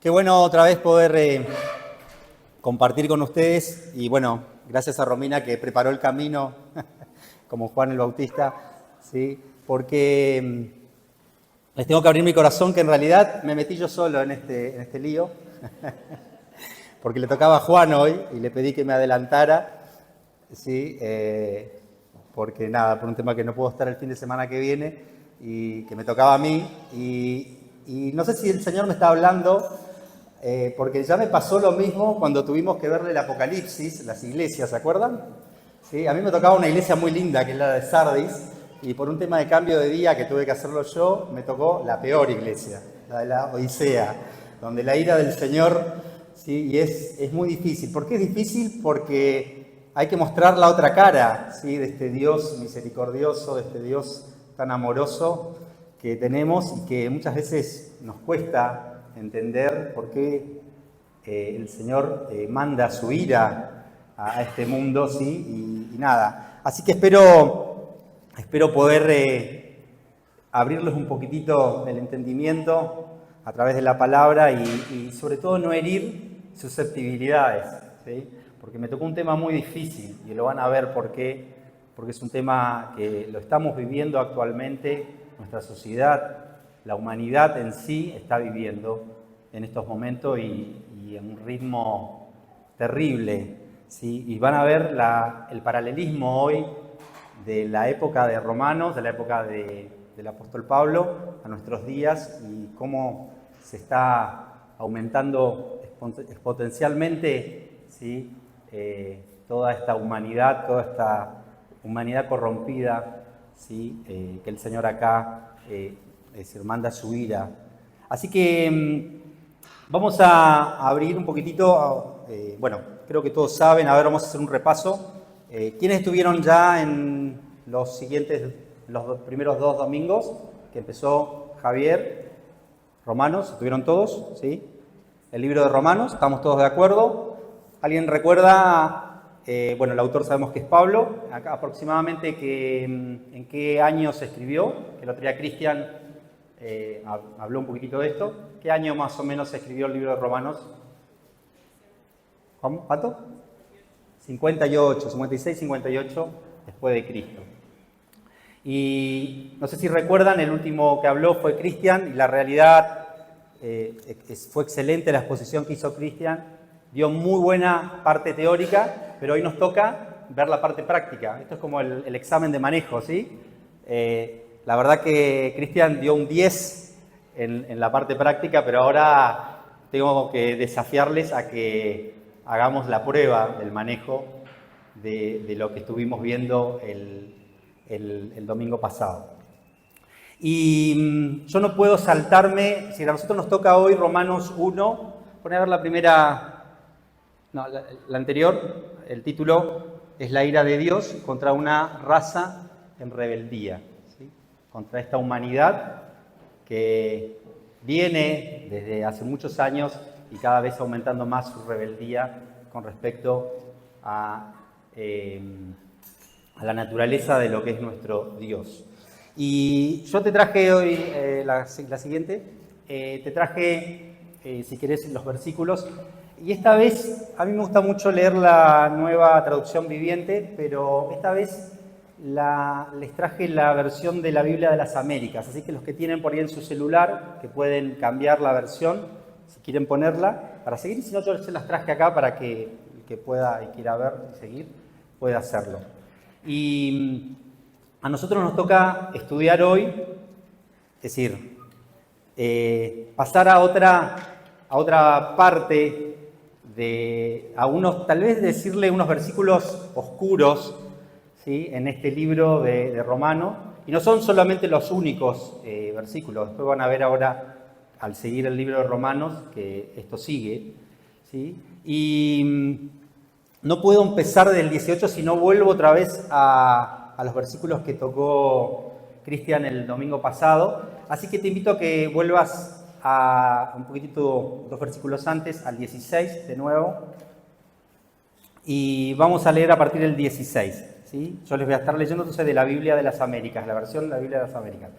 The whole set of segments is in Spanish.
Qué bueno otra vez poder compartir con ustedes y bueno, gracias a Romina que preparó el camino como Juan el Bautista, ¿sí? Porque les tengo que abrir mi corazón que en realidad me metí yo solo en este lío, porque le tocaba a Juan hoy y le pedí que me adelantara, ¿sí? Porque nada, por un tema que no puedo estar el fin de semana que viene y que me tocaba a mí y no sé si el Señor me está hablando. Porque ya me pasó lo mismo cuando tuvimos que verle el Apocalipsis, las iglesias, ¿se acuerdan? ¿Sí? A mí me tocaba una iglesia muy linda, que es la de Sardis, y por un tema de cambio de día que tuve que hacerlo yo, me tocó la peor iglesia, la de la Odisea, donde la ira del Señor, ¿sí? Y es muy difícil. ¿Por qué es difícil? Porque hay que mostrar la otra cara, ¿sí? De este Dios misericordioso, de este Dios tan amoroso que tenemos y que muchas veces nos cuesta entender por qué el Señor manda su ira a este mundo, ¿sí? Y nada. Así que espero poder abrirles un poquitito el entendimiento a través de la palabra y sobre todo no herir susceptibilidades, ¿sí? Porque me tocó un tema muy difícil y lo van a ver porque es un tema que lo estamos viviendo actualmente, nuestra sociedad. La humanidad en sí está viviendo en estos momentos y en un ritmo terrible, ¿sí? Y van a ver el paralelismo hoy de la época de Romanos, de la época del apóstol Pablo, a nuestros días y cómo se está aumentando exponencialmente, ¿sí? Toda esta humanidad corrompida, ¿sí? Que el Señor acá es decir, manda su ira. Así que vamos a abrir un poquitito, bueno, creo que todos saben, a ver, vamos a hacer un repaso. ¿Quiénes estuvieron ya en los primeros dos domingos que empezó Javier? Romanos, ¿estuvieron todos? ¿Sí? El libro de Romanos, ¿estamos todos de acuerdo? ¿Alguien recuerda? Bueno, el autor sabemos que es Pablo. Acá aproximadamente en qué año se escribió, que el otro día Cristian habló un poquitito de esto. ¿Qué año más o menos se escribió el libro de Romanos? ¿Cuánto? 56, 58 después de Cristo. Y no sé si recuerdan, el último que habló fue Cristian y la realidad fue excelente la exposición que hizo Cristian. Dio muy buena parte teórica, pero hoy nos toca ver la parte práctica. Esto es como el examen de manejo, ¿sí? La verdad que Cristian dio un 10 en la parte práctica, pero ahora tengo que desafiarles a que hagamos la prueba del manejo de lo que estuvimos viendo el domingo pasado. Y yo no puedo saltarme, si a nosotros nos toca hoy Romanos 1, poner a ver la primera, no, la anterior, el título es la ira de Dios contra una raza en rebeldía. Contra esta humanidad que viene desde hace muchos años y cada vez aumentando más su rebeldía con respecto a la naturaleza de lo que es nuestro Dios. Y yo te traje hoy la siguiente, te traje, si querés, los versículos. Y esta vez, a mí me gusta mucho leer la Nueva Traducción Viviente, pero esta vez les traje la versión de la Biblia de las Américas, así que los que tienen por ahí en su celular, que pueden cambiar la versión, si quieren ponerla, para seguir, y si no, yo se las traje acá para que el que pueda y quiera ver y seguir, pueda hacerlo. Y a nosotros nos toca estudiar hoy, es decir, pasar a otra parte, tal vez decirle unos versículos oscuros, ¿sí? En este libro de Romanos, y no son solamente los únicos versículos, después van a ver ahora, al seguir el libro de Romanos, que esto sigue, ¿sí? Y no puedo empezar del 18 si no vuelvo otra vez a los versículos que tocó Cristian el domingo pasado, así que te invito a que vuelvas a un poquitito, 2 versículos antes, al 16 de nuevo, y vamos a leer a partir del 16. ¿Sí? Yo les voy a estar leyendo entonces de la Biblia de las Américas, la versión de la Biblia de las Américas.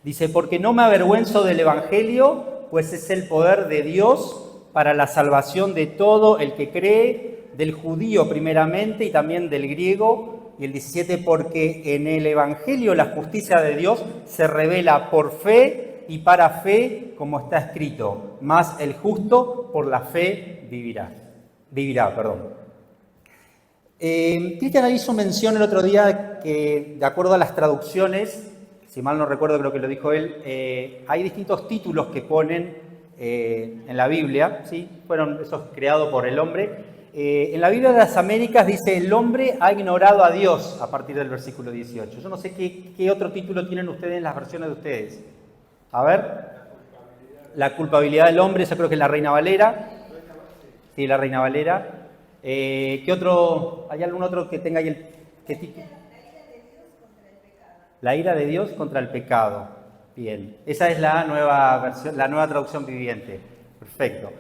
Dice, porque no me avergüenzo del Evangelio, pues es el poder de Dios para la salvación de todo el que cree, del judío primeramente y también del griego. Y el 17, porque en el Evangelio la justicia de Dios se revela por fe y para fe, como está escrito, mas el justo por la fe vivirá. Cristian hizo mención el otro día que, de acuerdo a las traducciones, si mal no recuerdo, creo que lo dijo él, hay distintos títulos que ponen en la Biblia, ¿sí? Fueron esos creados por el hombre. En la Biblia de las Américas dice: el hombre ha ignorado a Dios, a partir del versículo 18. Yo no sé qué otro título tienen ustedes en las versiones de ustedes. A ver. La culpabilidad del hombre, yo creo que es la Reina Valera. Sí, la Reina Valera. ¿Qué otro? ¿Hay algún otro que tenga ahí qué título? La ira de Dios contra el pecado. Bien, esa es la nueva versión, la nueva traducción viviente. Perfecto.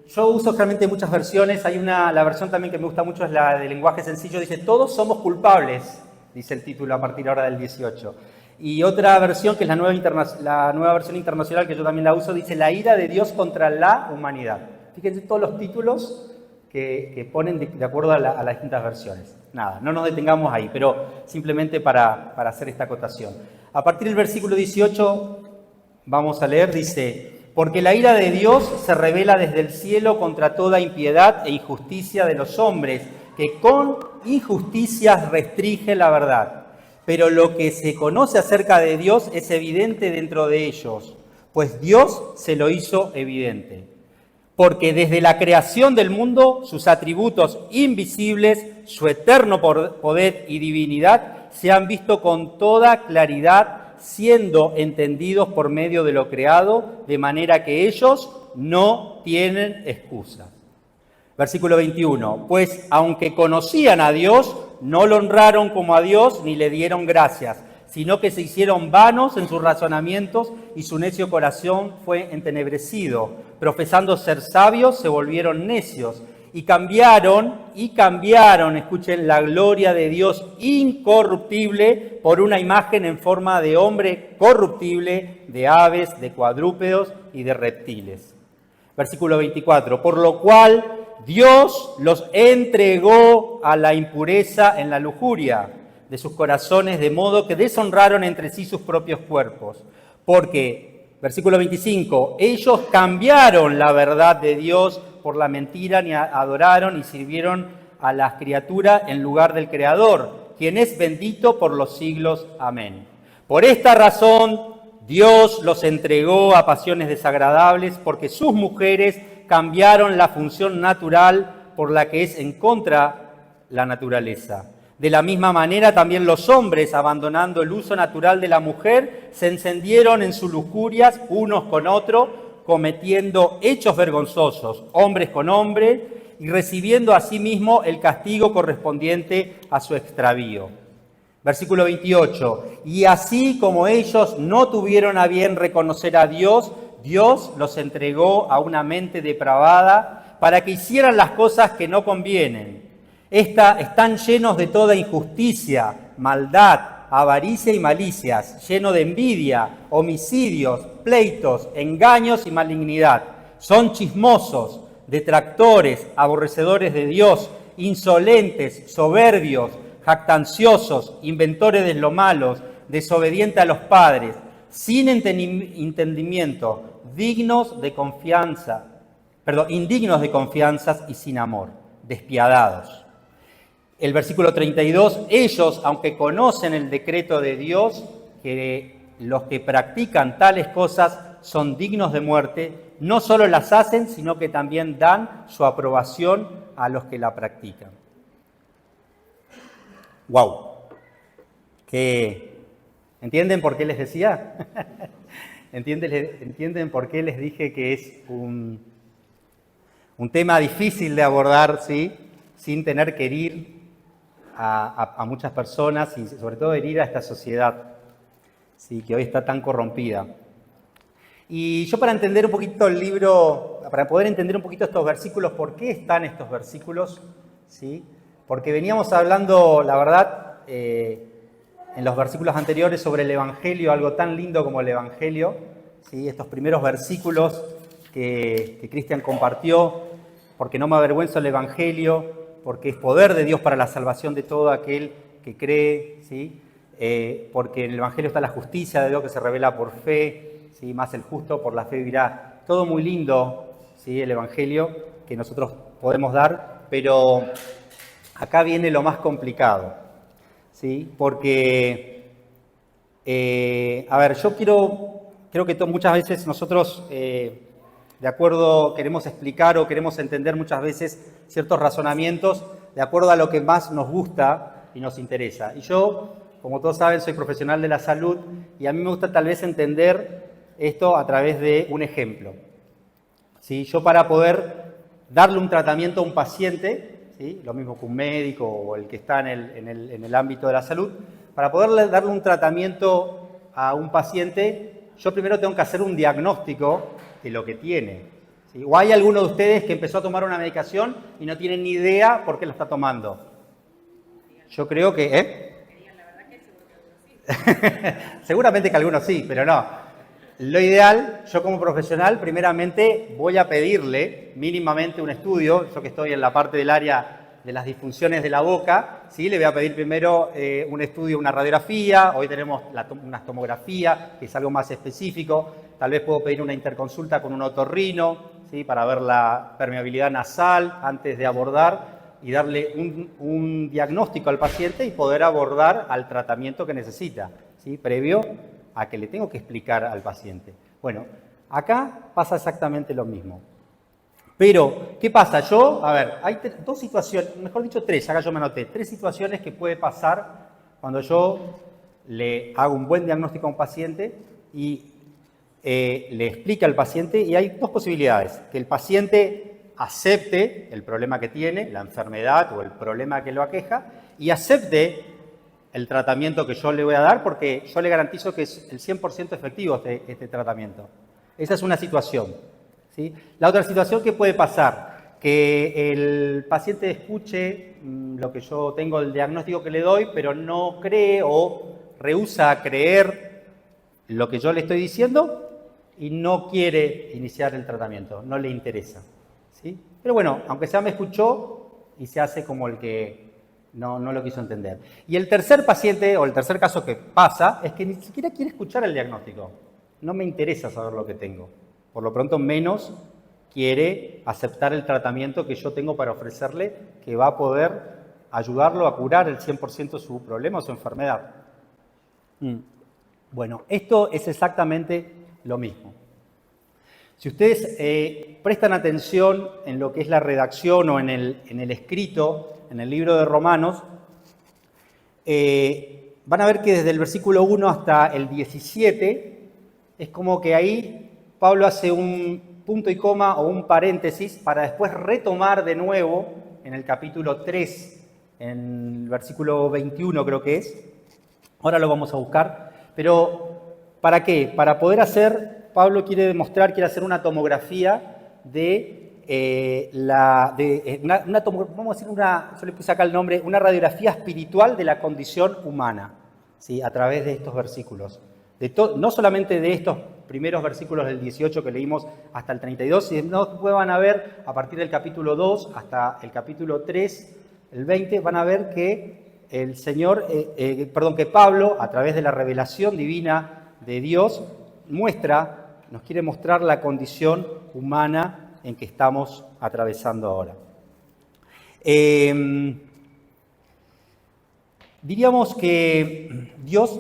Yo uso realmente muchas versiones. la versión también que me gusta mucho es la de lenguaje sencillo. Dice: todos somos culpables, dice el título a partir ahora del 18. Y otra versión, que es la nueva versión internacional, que yo también la uso, dice: la ira de Dios contra la humanidad. Fíjense todos los títulos que ponen de acuerdo a las distintas versiones. Nada, no nos detengamos ahí, pero simplemente para hacer esta acotación. A partir del versículo 18 vamos a leer, dice: porque la ira de Dios se revela desde el cielo contra toda impiedad e injusticia de los hombres, que con injusticias restringen la verdad. Pero lo que se conoce acerca de Dios es evidente dentro de ellos, pues Dios se lo hizo evidente. Porque desde la creación del mundo, sus atributos invisibles, su eterno poder y divinidad, se han visto con toda claridad, siendo entendidos por medio de lo creado, de manera que ellos no tienen excusa. Versículo 21. Pues aunque conocían a Dios, no lo honraron como a Dios ni le dieron gracias, sino que se hicieron vanos en sus razonamientos y su necio corazón fue entenebrecido. Profesando ser sabios, se volvieron necios y cambiaron, escuchen, la gloria de Dios incorruptible por una imagen en forma de hombre corruptible, de aves, de cuadrúpedos y de reptiles. Versículo 24. Por lo cual Dios los entregó a la impureza en la lujuria de sus corazones, de modo que deshonraron entre sí sus propios cuerpos. Porque, versículo 25, ellos cambiaron la verdad de Dios por la mentira, ni adoraron y sirvieron a las criaturas en lugar del Creador, quien es bendito por los siglos. Amén. Por esta razón, Dios los entregó a pasiones desagradables, porque sus mujeres cambiaron la función natural por la que es en contra la naturaleza. De la misma manera, también los hombres, abandonando el uso natural de la mujer, se encendieron en sus lujurias unos con otros, cometiendo hechos vergonzosos, hombres con hombres, y recibiendo asimismo el castigo correspondiente a su extravío. Versículo 28. Y así como ellos no tuvieron a bien reconocer a Dios, Dios los entregó a una mente depravada para que hicieran las cosas que no convienen. Están llenos de toda injusticia, maldad, avaricia y malicias, llenos de envidia, homicidios, pleitos, engaños y malignidad. Son chismosos, detractores, aborrecedores de Dios, insolentes, soberbios, jactanciosos, inventores de lo malo, desobedientes a los padres, sin entendimiento, indignos de confianza y sin amor, despiadados. El versículo 32, ellos, aunque conocen el decreto de Dios, que los que practican tales cosas son dignos de muerte, no solo las hacen, sino que también dan su aprobación a los que la practican. ¡Wow! ¿Entienden por qué les decía? ¿Entienden por qué les dije que es un tema difícil de abordar, ¿sí? Sin tener que herir a muchas personas y sobre todo herir a esta sociedad, ¿sí? Que hoy está tan corrompida. Y yo, para entender un poquito el libro, para poder entender un poquito estos versículos, ¿por qué están estos versículos? ¿Sí? Porque veníamos hablando, la verdad, en los versículos anteriores sobre el Evangelio, algo tan lindo como el Evangelio, ¿sí? Estos primeros versículos que Cristian compartió, porque no me avergüenzo del Evangelio, porque es poder de Dios para la salvación de todo aquel que cree, ¿sí? Porque en el Evangelio está la justicia de Dios que se revela por fe, ¿sí? Más el justo por la fe vivirá. Todo muy lindo, ¿sí? El Evangelio que nosotros podemos dar, pero acá viene lo más complicado, ¿sí? Porque, a ver, yo creo que muchas veces nosotros, de acuerdo, queremos explicar o queremos entender muchas veces ciertos razonamientos de acuerdo a lo que más nos gusta y nos interesa. Y yo, como todos saben, soy profesional de la salud y a mí me gusta tal vez entender esto a través de un ejemplo. ¿Sí? Yo para poder darle un tratamiento a un paciente, ¿sí? Lo mismo que un médico o el que está en el ámbito de la salud, para poder darle un tratamiento a un paciente, yo primero tengo que hacer un diagnóstico de lo que tiene. ¿Sí? ¿O hay alguno de ustedes que empezó a tomar una medicación y no tienen ni idea por qué la está tomando? Yo creo que... Seguramente que algunos sí, pero no. Lo ideal, yo como profesional, primeramente voy a pedirle mínimamente un estudio, yo que estoy en la parte del área de las disfunciones de la boca, ¿sí? Le voy a pedir primero un estudio, una radiografía, hoy tenemos una tomografía, que es algo más específico, tal vez puedo pedir una interconsulta con un otorrino, ¿sí? Para ver la permeabilidad nasal antes de abordar y darle un diagnóstico al paciente y poder abordar al tratamiento que necesita, ¿sí? Previo a que le tengo que explicar al paciente. Bueno, acá pasa exactamente lo mismo. Pero, ¿qué pasa? Hay dos situaciones, mejor dicho tres, acá yo me anoté, tres situaciones que puede pasar cuando yo le hago un buen diagnóstico a un paciente y le explica al paciente, y hay dos posibilidades, que el paciente acepte el problema que tiene, la enfermedad o el problema que lo aqueja, y acepte el tratamiento que yo le voy a dar, porque yo le garantizo que es el 100% efectivo este tratamiento. Esa es una situación, ¿sí? La otra situación que puede pasar, que el paciente escuche lo que yo tengo, el diagnóstico que le doy, pero no cree o rehúsa creer lo que yo le estoy diciendo y no quiere iniciar el tratamiento, no le interesa, ¿sí? Pero bueno, aunque sea me escuchó y se hace como el que no lo quiso entender. Y el tercer paciente, o el tercer caso que pasa, es que ni siquiera quiere escuchar el diagnóstico. No me interesa saber lo que tengo. Por lo pronto, menos quiere aceptar el tratamiento que yo tengo para ofrecerle, que va a poder ayudarlo a curar el 100% su problema o su enfermedad. Bueno, esto es exactamente lo mismo. Si ustedes prestan atención en lo que es la redacción o en el escrito, en el libro de Romanos, van a ver que desde el versículo 1 hasta el 17, es como que ahí Pablo hace un punto y coma o un paréntesis para después retomar de nuevo en el capítulo 3, en el versículo 21 creo que es. Ahora lo vamos a buscar. Pero, ¿para qué? Para poder Pablo quiere hacer una tomografía vamos a decir yo le puse acá el nombre, una radiografía espiritual de la condición humana, ¿sí? A través de estos versículos. No solamente de estos primeros versículos del 18 que leímos hasta el 32, sino que van a ver a partir del capítulo 2 hasta el capítulo 3, el 20, van a ver que que Pablo, a través de la revelación divina de Dios, nos quiere mostrar la condición humana en que estamos atravesando ahora. Diríamos que Dios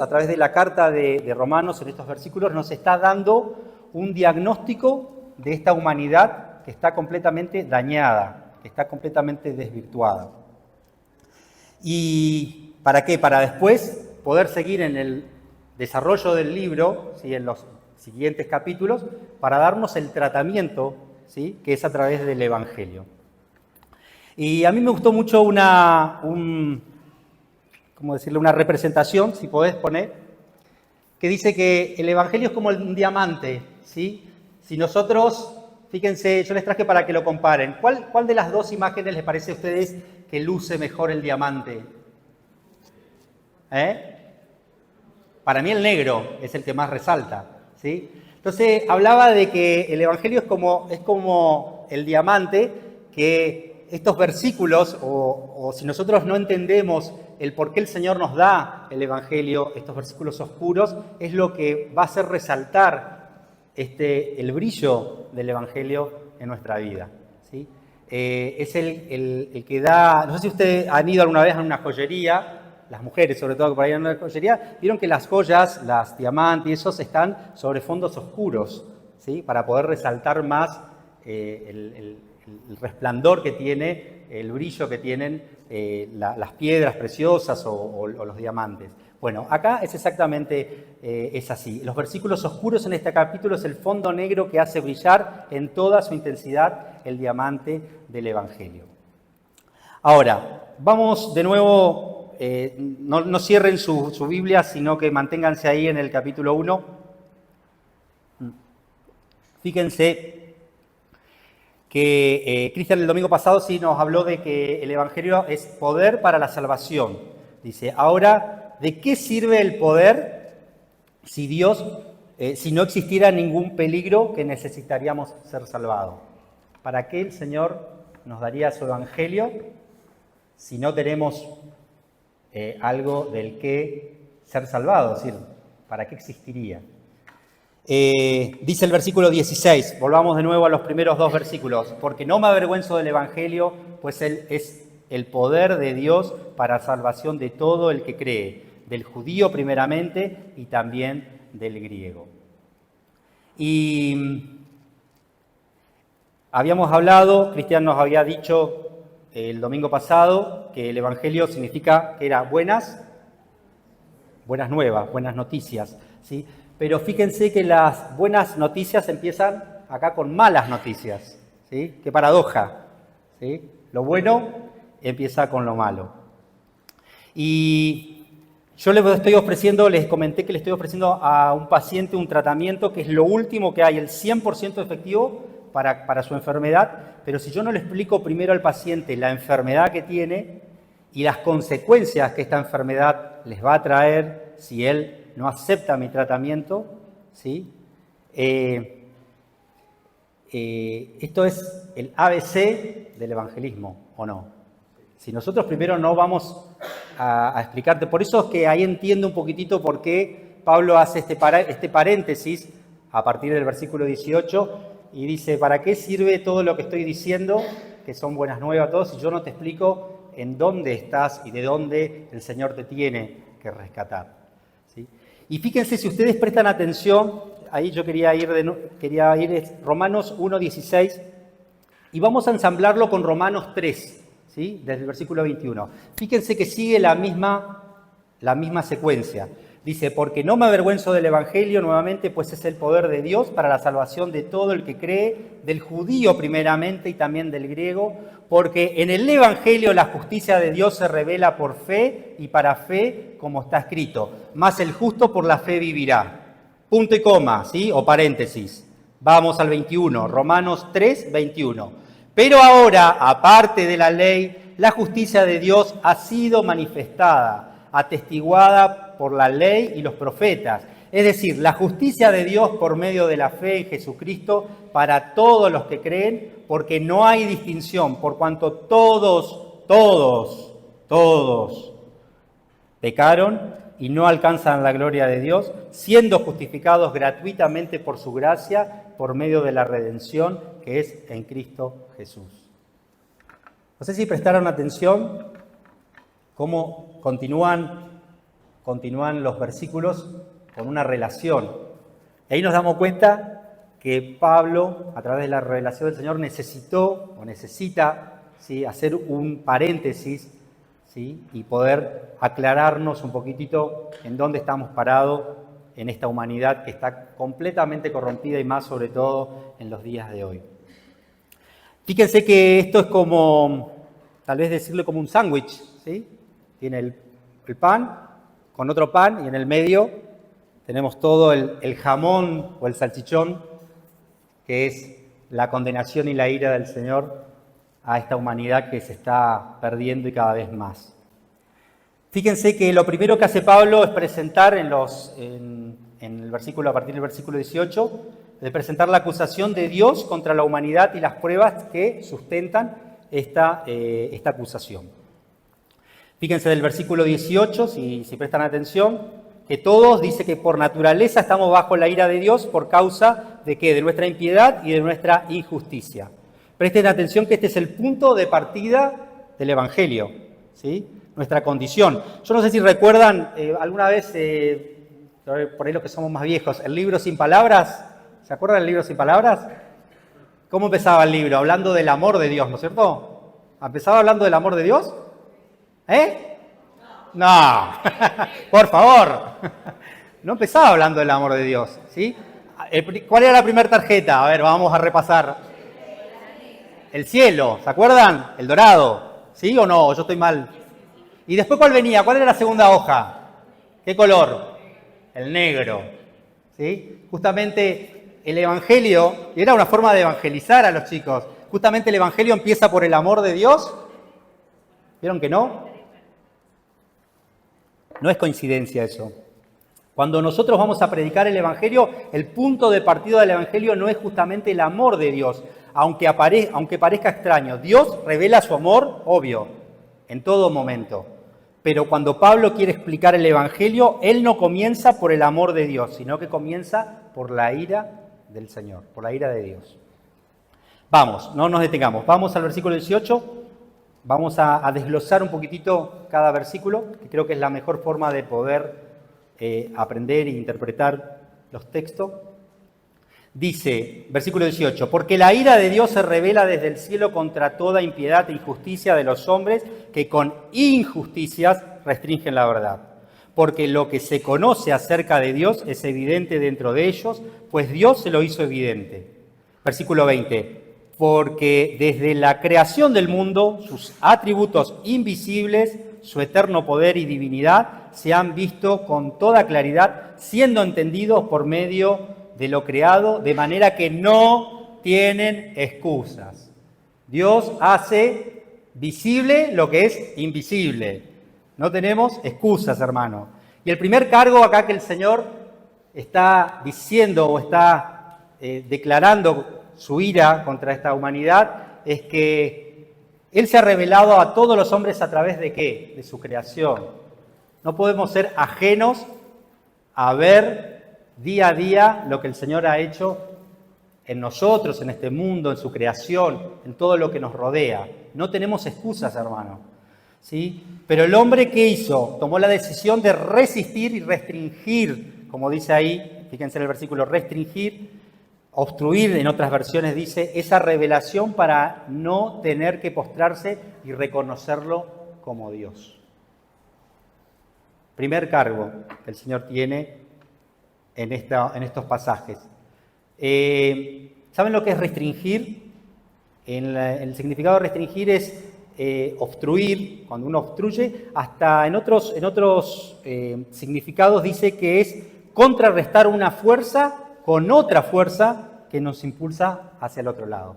a través de la carta de Romanos en estos versículos nos está dando un diagnóstico de esta humanidad que está completamente dañada, que está completamente desvirtuada. ¿Y para qué? Para después poder seguir en el desarrollo del libro, ¿sí? En los siguientes capítulos, para darnos el tratamiento, ¿sí? Que es a través del Evangelio. Y a mí me gustó mucho una representación, si podés poner, que dice que el Evangelio es como un diamante, ¿sí? Si nosotros, fíjense, yo les traje para que lo comparen. ¿Cuál de las dos imágenes les parece a ustedes que luce mejor el diamante? Para mí el negro es el que más resalta, ¿sí? Entonces hablaba de que el Evangelio es como el diamante, que estos versículos, o si nosotros no entendemos el por qué el Señor nos da el Evangelio, estos versículos oscuros, es lo que va a hacer resaltar el brillo del Evangelio en nuestra vida, ¿sí? Es el que da, no sé si ustedes han ido alguna vez a una joyería, las mujeres sobre todo que por ahí en una joyería, vieron que las joyas, las diamantes y esos están sobre fondos oscuros, ¿sí? Para poder resaltar más el resplandor que tiene, el brillo que tienen las piedras preciosas o los diamantes. Bueno, acá es exactamente es así. Los versículos oscuros en este capítulo es el fondo negro que hace brillar en toda su intensidad el diamante del Evangelio. Ahora, vamos de nuevo, no cierren su Biblia, sino que manténganse ahí en el capítulo 1. Fíjense que Cristian el domingo pasado sí nos habló de que el Evangelio es poder para la salvación. Dice, ahora, ¿de qué sirve el poder si no existiera ningún peligro que necesitaríamos ser salvados? ¿Para qué el Señor nos daría su Evangelio si no tenemos algo del que ser salvado? Es decir, ¿para qué existiría? Dice el versículo 16, volvamos de nuevo a los primeros dos versículos, porque no me avergüenzo del Evangelio, pues él es el poder de Dios para salvación de todo el que cree, del judío primeramente y también del griego. Y habíamos hablado, Cristian nos había dicho el domingo pasado que el Evangelio significa que era buenas nuevas, buenas noticias, ¿sí? Pero fíjense que las buenas noticias empiezan acá con malas noticias, ¿sí? Qué paradoja, ¿sí? Lo bueno empieza con lo malo. Y yo les comenté que le estoy ofreciendo a un paciente un tratamiento que es lo último que hay, el 100% efectivo para su enfermedad, pero si yo no le explico primero al paciente la enfermedad que tiene y las consecuencias que esta enfermedad les va a traer si él no acepta mi tratamiento, ¿sí? Esto es el ABC del evangelismo, ¿o no? Si nosotros primero no vamos a explicarte, por eso es que ahí entiendo un poquitito por qué Pablo hace este paréntesis a partir del versículo 18 y dice, ¿para qué sirve todo lo que estoy diciendo, que son buenas nuevas a todos, si yo no te explico en dónde estás y de dónde el Señor te tiene que rescatar? ¿Sí? Y fíjense, si ustedes prestan atención, ahí yo quería ir Romanos 1:16, y vamos a ensamblarlo con Romanos 3, ¿sí? Desde el versículo 21. Fíjense que sigue la misma secuencia. Dice, porque no me avergüenzo del Evangelio, nuevamente, pues es el poder de Dios para la salvación de todo el que cree, del judío primeramente y también del griego, porque en el Evangelio la justicia de Dios se revela por fe y para fe, como está escrito, mas el justo por la fe vivirá. Punto y coma, ¿sí? O paréntesis. Vamos al 21, Romanos 3, 21. Pero ahora, aparte de la ley, la justicia de Dios ha sido manifestada, atestiguada por la ley y los profetas. Es decir, la justicia de Dios por medio de la fe en Jesucristo para todos los que creen, porque no hay distinción, por cuanto todos pecaron y no alcanzan la gloria de Dios, siendo justificados gratuitamente por su gracia, por medio de la redención que es en Cristo Jesús. No sé si prestaron atención cómo continúan los versículos con una relación. Y ahí nos damos cuenta que Pablo, a través de la revelación del Señor, necesita, ¿sí?, hacer un paréntesis, ¿sí?, y poder aclararnos un poquitito en dónde estamos parados en esta humanidad que está completamente corrompida y más sobre todo en los días de hoy. Fíjense que esto es como, tal vez decirle como un sándwich, ¿sí? Tiene el pan con otro pan y en el medio tenemos todo el jamón o el salchichón, que es la condenación y la ira del Señor a esta humanidad que se está perdiendo y cada vez más. Fíjense que lo primero que hace Pablo es presentar a partir del versículo 18, de presentar la acusación de Dios contra la humanidad y las pruebas que sustentan esta acusación. Fíjense del versículo 18, si prestan atención, que todos dice que por naturaleza estamos bajo la ira de Dios por causa de ¿qué? De nuestra impiedad y de nuestra injusticia. Presten atención que este es el punto de partida del Evangelio, ¿sí? Nuestra condición. Yo no sé si recuerdan alguna vez, por ahí los que somos más viejos, el libro Sin Palabras. ¿Se acuerdan del libro Sin Palabras? ¿Cómo empezaba el libro? Hablando del amor de Dios, ¿no es cierto? ¿Empezaba hablando del amor de Dios? No, por favor. No empezaba hablando del amor de Dios, ¿sí? ¿Cuál era la primera tarjeta? A ver, vamos a repasar. El cielo, ¿se acuerdan? El dorado, ¿sí o no? Yo estoy mal. ¿Y después cuál venía? ¿Cuál era la segunda hoja? ¿Qué color? El negro, ¿sí? Justamente el Evangelio, era una forma de evangelizar a los chicos. Justamente el Evangelio empieza por el amor de Dios. ¿Vieron que no? No es coincidencia eso. Cuando nosotros vamos a predicar el Evangelio, el punto de partida del Evangelio no es justamente el amor de Dios, aunque parezca extraño. Dios revela su amor, obvio, en todo momento. Pero cuando Pablo quiere explicar el Evangelio, él no comienza por el amor de Dios, sino que comienza por la ira del Señor, por la ira de Dios. Vamos, no nos detengamos. Vamos al versículo 18. Vamos a desglosar un poquitito cada versículo, que creo que es la mejor forma de poder aprender e interpretar los textos. Dice, versículo 18, porque la ira de Dios se revela desde el cielo contra toda impiedad e injusticia de los hombres que con injusticias restringen la verdad. Porque lo que se conoce acerca de Dios es evidente dentro de ellos, pues Dios se lo hizo evidente. Versículo 20, porque desde la creación del mundo, sus atributos invisibles, su eterno poder y divinidad, se han visto con toda claridad, siendo entendidos por medio de lo creado, de manera que no tienen excusas. Dios hace visible lo que es invisible. No tenemos excusas, hermano. Y el primer cargo acá que el Señor está diciendo o está declarando su ira contra esta humanidad es que Él se ha revelado a todos los hombres a través de ¿qué? De su creación. No podemos ser ajenos a ver día a día lo que el Señor ha hecho en nosotros, en este mundo, en su creación, en todo lo que nos rodea. No tenemos excusas, hermano, ¿sí? Pero el hombre, ¿qué hizo? Tomó la decisión de resistir y restringir, como dice ahí, fíjense en el versículo, restringir, obstruir, en otras versiones dice, esa revelación para no tener que postrarse y reconocerlo como Dios. Primer cargo que el Señor tiene en estos pasajes. ¿Saben lo que es restringir? El significado de restringir es obstruir, cuando uno obstruye, hasta en otros significados dice que es contrarrestar una fuerza con otra fuerza que nos impulsa hacia el otro lado.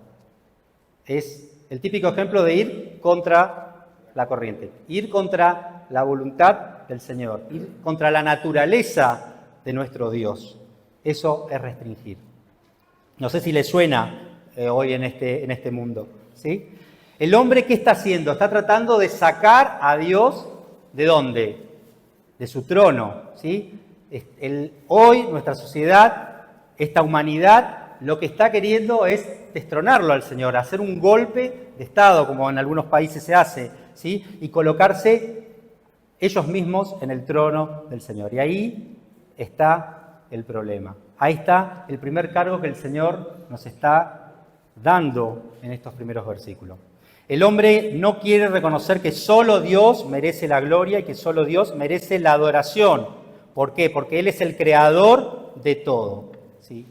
Es el típico ejemplo de ir contra la corriente, ir contra la voluntad del Señor, ir contra la naturaleza de nuestro Dios. Eso es restringir. No sé si le suena hoy en este mundo, ¿sí? El hombre, ¿qué está haciendo? Está tratando de sacar a Dios, ¿de dónde? De su trono, ¿sí? Hoy nuestra sociedad, esta humanidad, lo que está queriendo es destronarlo al Señor, hacer un golpe de Estado, como en algunos países se hace, ¿sí? Y colocarse ellos mismos en el trono del Señor. Y ahí está el problema. Ahí está el primer cargo que el Señor nos está dando en estos primeros versículos. El hombre no quiere reconocer que solo Dios merece la gloria y que solo Dios merece la adoración. ¿Por qué? Porque Él es el creador de todo, ¿sí?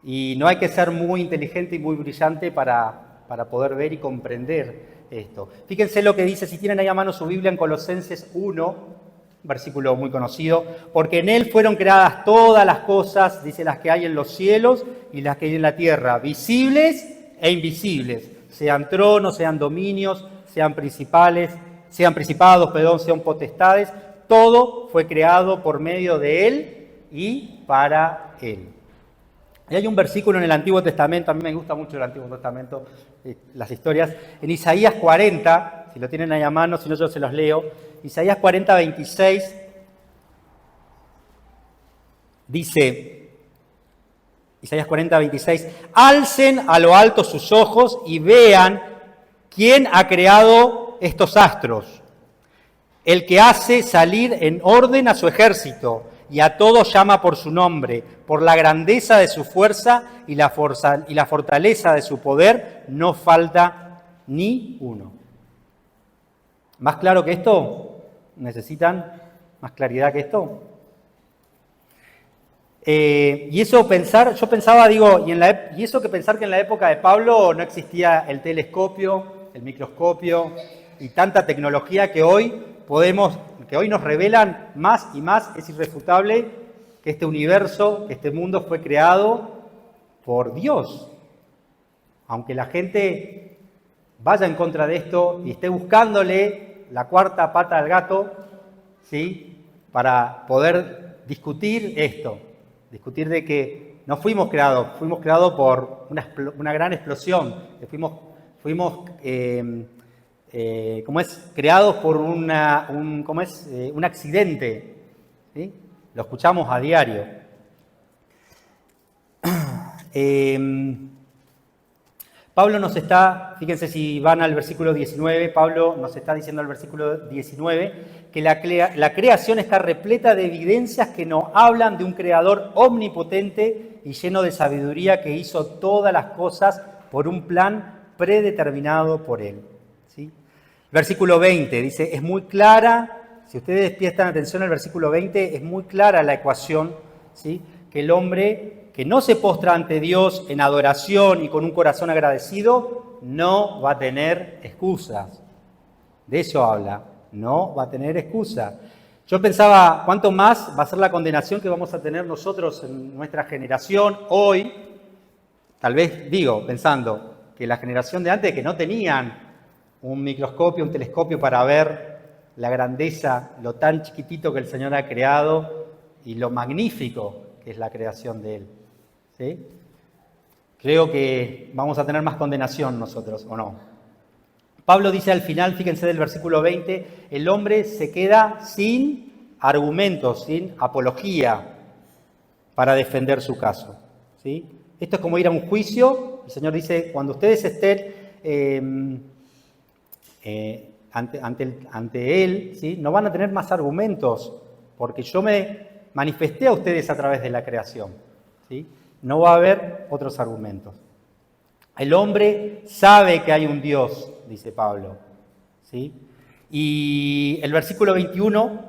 Y no hay que ser muy inteligente y muy brillante para poder ver y comprender esto. Fíjense lo que dice, si tienen ahí a mano su Biblia, en Colosenses 1, versículo muy conocido, porque en Él fueron creadas todas las cosas, dice, las que hay en los cielos y las que hay en la tierra, visibles e invisibles, sean tronos, sean dominios, sean principados, sean potestades, todo fue creado por medio de Él y para Él. Y hay un versículo en el Antiguo Testamento, a mí me gusta mucho el Antiguo Testamento, las historias, en Isaías 40, si lo tienen ahí a mano, si no yo se los leo, Isaías 40, 26, dice, Isaías 40, 26, alcen a lo alto sus ojos y vean quién ha creado estos astros, el que hace salir en orden a su ejército, y a todos llama por su nombre, por la grandeza de su fuerza y la fortaleza de su poder, no falta ni uno. ¿Más claro que esto? ¿Necesitan más claridad que esto? Y eso pensar, yo pensaba, digo, y eso que pensar que en la época de Pablo no existía el telescopio, el microscopio y tanta tecnología que hoy nos revelan más y más, es irrefutable que este universo, que este mundo fue creado por Dios. Aunque la gente vaya en contra de esto y esté buscándole la cuarta pata al gato, ¿sí? Para poder discutir esto, discutir de que no fuimos creados por una gran explosión, que fuimos creados por un accidente, ¿sí? Lo escuchamos a diario. Pablo nos está, fíjense si van al versículo 19, Pablo nos está diciendo al versículo 19 que la creación está repleta de evidencias que nos hablan de un creador omnipotente y lleno de sabiduría que hizo todas las cosas por un plan predeterminado por él. ¿Sí? Versículo 20 dice, es muy clara, si ustedes prestan atención al versículo 20, es muy clara la ecuación, ¿sí? Que el hombre que no se postra ante Dios en adoración y con un corazón agradecido, no va a tener excusas. De eso habla, no va a tener excusa. Yo pensaba, ¿cuánto más va a ser la condenación que vamos a tener nosotros en nuestra generación hoy? Tal vez, pensando que la generación de antes que no tenían un microscopio, un telescopio para ver la grandeza, lo tan chiquitito que el Señor ha creado y lo magnífico que es la creación de Él. ¿Sí? Creo que vamos a tener más condenación nosotros, ¿o no? Pablo dice al final, fíjense del versículo 20, el hombre se queda sin argumentos, sin apología para defender su caso. ¿Sí? Esto es como ir a un juicio. El Señor dice, cuando ustedes estén ante Él, ¿sí? No van a tener más argumentos, porque yo me manifesté a ustedes a través de la creación. ¿Sí? No va a haber otros argumentos. El hombre sabe que hay un Dios, dice Pablo. ¿Sí? Y el versículo 21,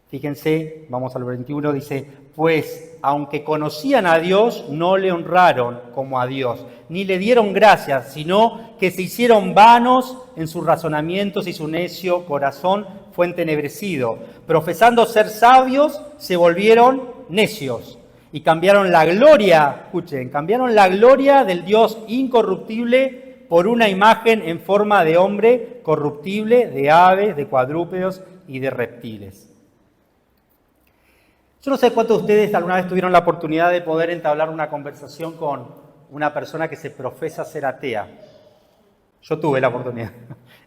fíjense, vamos al 21, dice, pues aunque conocían a Dios, no le honraron como a Dios, ni le dieron gracias, sino que se hicieron vanos en sus razonamientos y su necio corazón fue entenebrecido. Profesando ser sabios, se volvieron necios y cambiaron la gloria, escuchen, cambiaron la gloria del Dios incorruptible por una imagen en forma de hombre corruptible, de aves, de cuadrúpedos y de reptiles. Yo no sé cuántos de ustedes alguna vez tuvieron la oportunidad de poder entablar una conversación con una persona que se profesa ser atea. Yo tuve la oportunidad,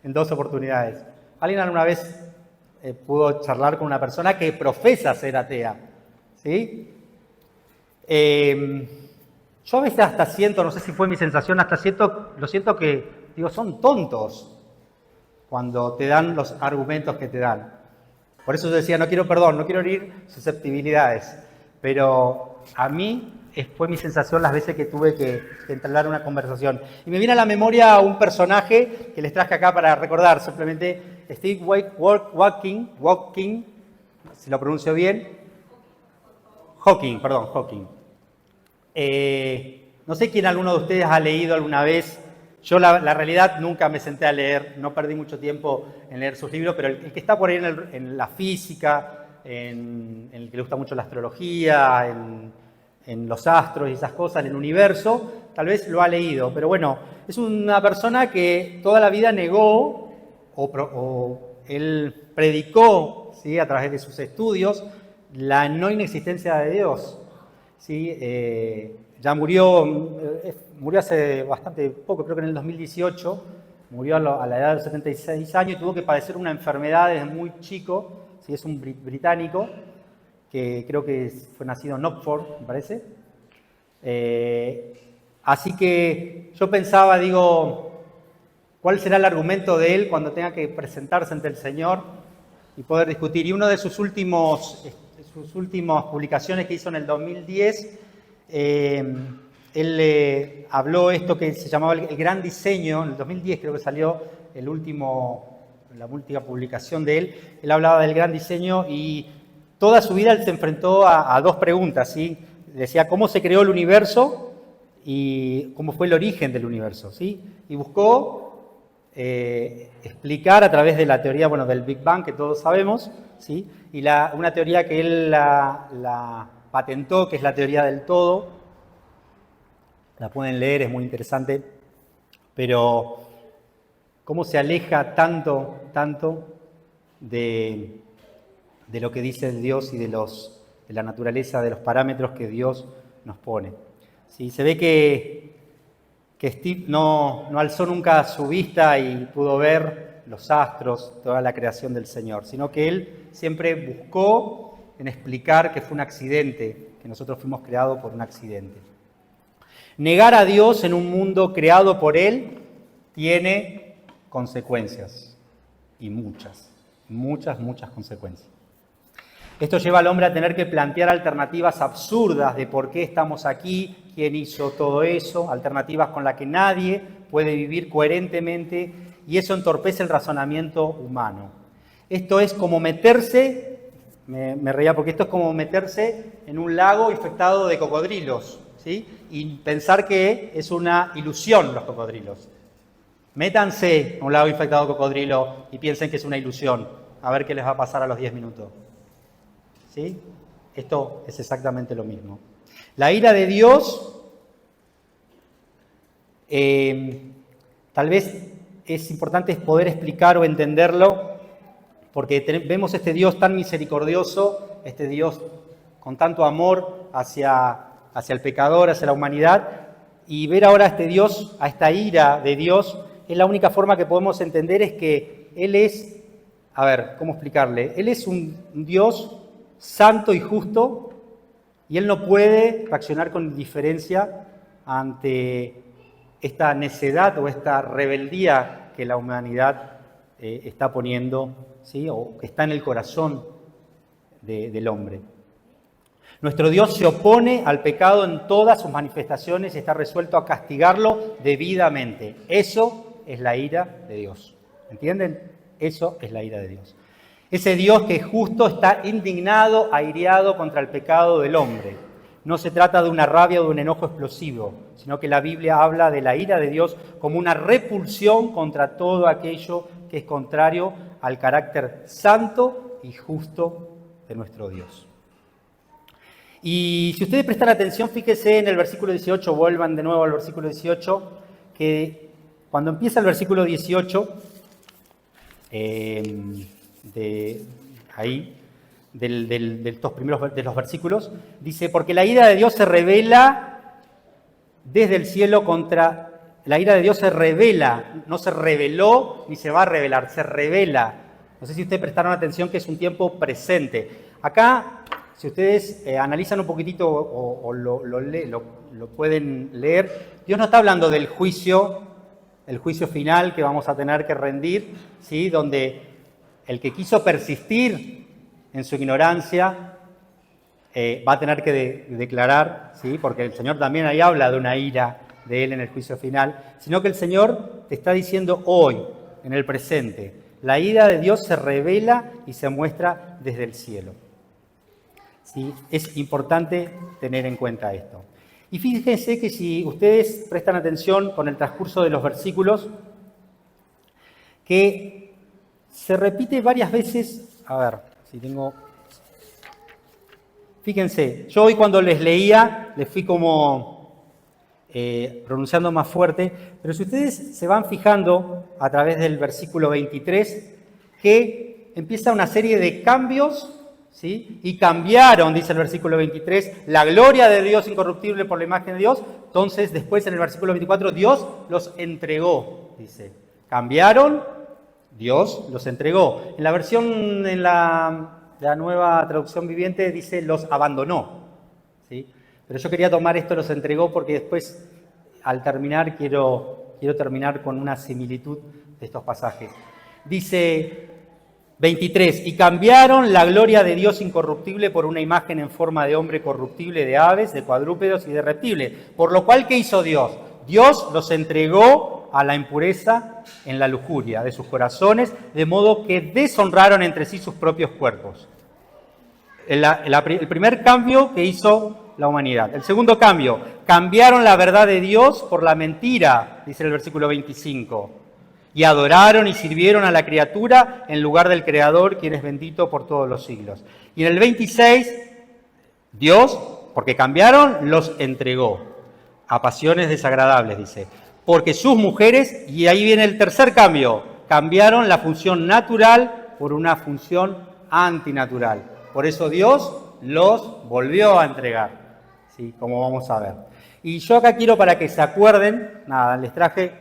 en 2 oportunidades. ¿Alguien alguna vez pudo charlar con una persona que profesa ser atea? ¿Sí? Yo a veces hasta siento, no sé si fue mi sensación, lo siento que, son tontos cuando te dan los argumentos que te dan. Por eso yo decía, no quiero herir susceptibilidades, pero a mí fue mi sensación las veces que tuve que entablar una conversación. Y me viene a la memoria un personaje que les traje acá para recordar, simplemente Steve Hawking, si lo pronuncio bien, Hawking. No sé quién alguno de ustedes ha leído alguna vez. Yo la realidad nunca me senté a leer, no perdí mucho tiempo en leer sus libros, pero el que está por ahí en la física, en el que le gusta mucho la astrología, en los astros y esas cosas, en el universo, tal vez lo ha leído. Pero bueno, es una persona que toda la vida negó o él predicó, ¿sí? A través de sus estudios la no inexistencia de Dios. ¿Sí? ya murió hace bastante poco, creo que en el 2018, murió a la edad de los 76 años y tuvo que padecer una enfermedad desde muy chico, ¿sí? Es un británico que creo que fue nacido en Oxford, me parece. Así que yo pensaba, digo, ¿cuál será el argumento de él cuando tenga que presentarse ante el Señor y poder discutir? Y una de sus últimas publicaciones que hizo en el 2010, él habló esto que se llamaba el gran diseño. En el 2010 creo que salió la última publicación de él. Él hablaba del gran diseño y toda su vida él se enfrentó a dos preguntas, ¿sí? Decía cómo se creó el universo y cómo fue el origen del universo, ¿sí? Y buscó explicar a través de la teoría, del Big Bang, que todos sabemos, ¿sí? Y una teoría que él la patentó, que es la teoría del todo. La pueden leer, es muy interesante, pero cómo se aleja tanto de lo que dice el Dios y de la naturaleza, de los parámetros que Dios nos pone. ¿Sí? Se ve que Steve no alzó nunca su vista y pudo ver los astros, toda la creación del Señor, sino que él siempre buscó en explicar que fue un accidente, que nosotros fuimos creados por un accidente. Negar a Dios en un mundo creado por Él tiene consecuencias, y muchas consecuencias. Esto lleva al hombre a tener que plantear alternativas absurdas de por qué estamos aquí, quién hizo todo eso, alternativas con las que nadie puede vivir coherentemente, y eso entorpece el razonamiento humano. Esto es como meterse, me reía porque esto es como meterse en un lago infectado de cocodrilos, ¿sí? Y pensar que es una ilusión los cocodrilos. Métanse a un lago infectado de cocodrilo y piensen que es una ilusión. A ver qué les va a pasar a los 10 minutos. ¿Sí? Esto es exactamente lo mismo. La ira de Dios, tal vez es importante poder explicar o entenderlo, porque vemos este Dios tan misericordioso, este Dios con tanto amor hacia el pecador, hacia la humanidad, y ver ahora a este Dios, a esta ira de Dios, es la única forma que podemos entender es que Él es, ¿cómo explicarle? Él es un Dios santo y justo, y Él no puede reaccionar con indiferencia ante esta necedad o esta rebeldía que la humanidad está poniendo, ¿sí? O que está en el corazón del hombre. Nuestro Dios se opone al pecado en todas sus manifestaciones y está resuelto a castigarlo debidamente. Eso es la ira de Dios. ¿Entienden? Eso es la ira de Dios. Ese Dios que justo está indignado, airado contra el pecado del hombre. No se trata de una rabia o de un enojo explosivo, sino que la Biblia habla de la ira de Dios como una repulsión contra todo aquello que es contrario al carácter santo y justo de nuestro Dios. Y si ustedes prestan atención, fíjense en el versículo 18, vuelvan de nuevo al versículo 18, que cuando empieza el versículo 18, de estos primeros de los versículos, dice, porque la ira de Dios se revela desde el cielo contra... La ira de Dios se revela, no se reveló ni se va a revelar, se revela. No sé si ustedes prestaron atención que es un tiempo presente. Acá... Si ustedes analizan un poquitito o lo pueden leer, Dios no está hablando del juicio, el juicio final que vamos a tener que rendir, ¿sí? Donde el que quiso persistir en su ignorancia va a tener que declarar, ¿sí? Porque el Señor también ahí habla de una ira de Él en el juicio final, sino que el Señor te está diciendo hoy, en el presente, la ira de Dios se revela y se muestra desde el cielo. ¿Sí? Es importante tener en cuenta esto. Y fíjense que si ustedes prestan atención con el transcurso de los versículos, que se repite varias veces, fíjense, yo hoy cuando les leía, les fui como pronunciando más fuerte, pero si ustedes se van fijando a través del versículo 23, que empieza una serie de cambios ¿sí? Y cambiaron, dice el versículo 23, la gloria de Dios incorruptible por la imagen de Dios. Entonces, después en el versículo 24, Dios los entregó, dice. Cambiaron, Dios los entregó. En la versión, en la nueva traducción viviente, dice los abandonó, ¿sí? Pero yo quería tomar esto, los entregó, porque después, al terminar, quiero terminar con una similitud de estos pasajes. Dice 23, y cambiaron la gloria de Dios incorruptible por una imagen en forma de hombre corruptible, de aves, de cuadrúpedos y de reptiles. Por lo cual, ¿qué hizo Dios? Dios los entregó a la impureza en la lujuria de sus corazones, de modo que deshonraron entre sí sus propios cuerpos. El primer cambio que hizo la humanidad. El segundo cambio, cambiaron la verdad de Dios por la mentira, dice el versículo 25. Y adoraron y sirvieron a la criatura en lugar del Creador, quien es bendito por todos los siglos. Y en el 26, Dios, porque cambiaron, los entregó a pasiones desagradables, dice. Porque sus mujeres, y ahí viene el tercer cambio, cambiaron la función natural por una función antinatural. Por eso Dios los volvió a entregar, ¿sí? Como vamos a ver. Y yo acá quiero, para que se acuerden, nada, les traje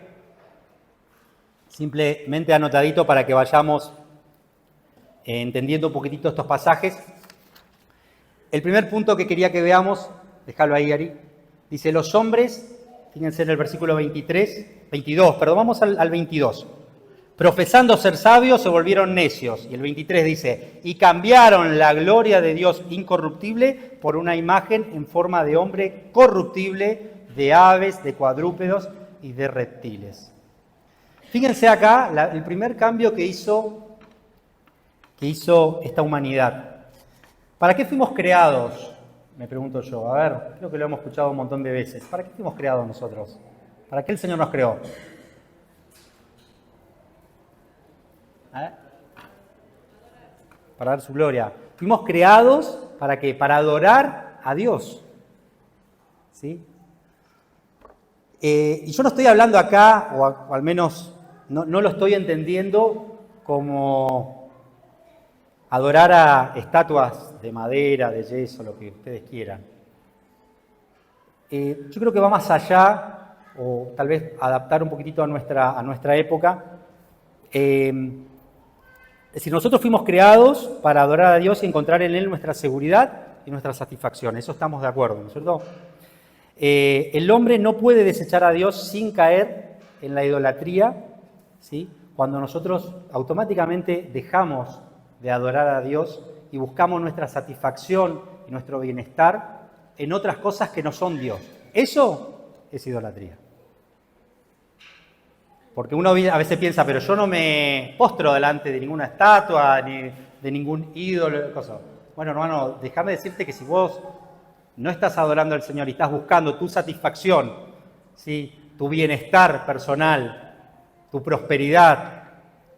simplemente anotadito para que vayamos entendiendo un poquitito estos pasajes. El primer punto que quería que veamos, déjalo ahí, Ari, dice, los hombres, fíjense en el versículo 22, vamos al 22. Profesando ser sabios, se volvieron necios. Y el 23 dice, y cambiaron la gloria de Dios incorruptible por una imagen en forma de hombre corruptible, de aves, de cuadrúpedos y de reptiles. Fíjense acá el primer cambio que hizo esta humanidad. ¿Para qué fuimos creados? Me pregunto yo. A ver, creo que lo hemos escuchado un montón de veces. ¿Para qué fuimos creados nosotros? ¿Para qué el Señor nos creó? Para dar su gloria. Fuimos creados, ¿para qué? Para adorar a Dios, ¿sí? Y yo no estoy hablando acá, o al menos no lo estoy entendiendo como adorar a estatuas de madera, de yeso, lo que ustedes quieran. Yo creo que va más allá, o tal vez adaptar un poquitito a nuestra época. Es decir, nosotros fuimos creados para adorar a Dios y encontrar en Él nuestra seguridad y nuestra satisfacción. Eso estamos de acuerdo, ¿no es cierto? El hombre no puede desechar a Dios sin caer en la idolatría, ¿sí? Cuando nosotros automáticamente dejamos de adorar a Dios y buscamos nuestra satisfacción y nuestro bienestar en otras cosas que no son Dios. Eso es idolatría. Porque uno a veces piensa, pero yo no me postro delante de ninguna estatua, ni de ningún ídolo, cosa. Bueno, hermano, déjame decirte que si vos no estás adorando al Señor y estás buscando tu satisfacción, ¿sí? Tu bienestar personal, tu prosperidad,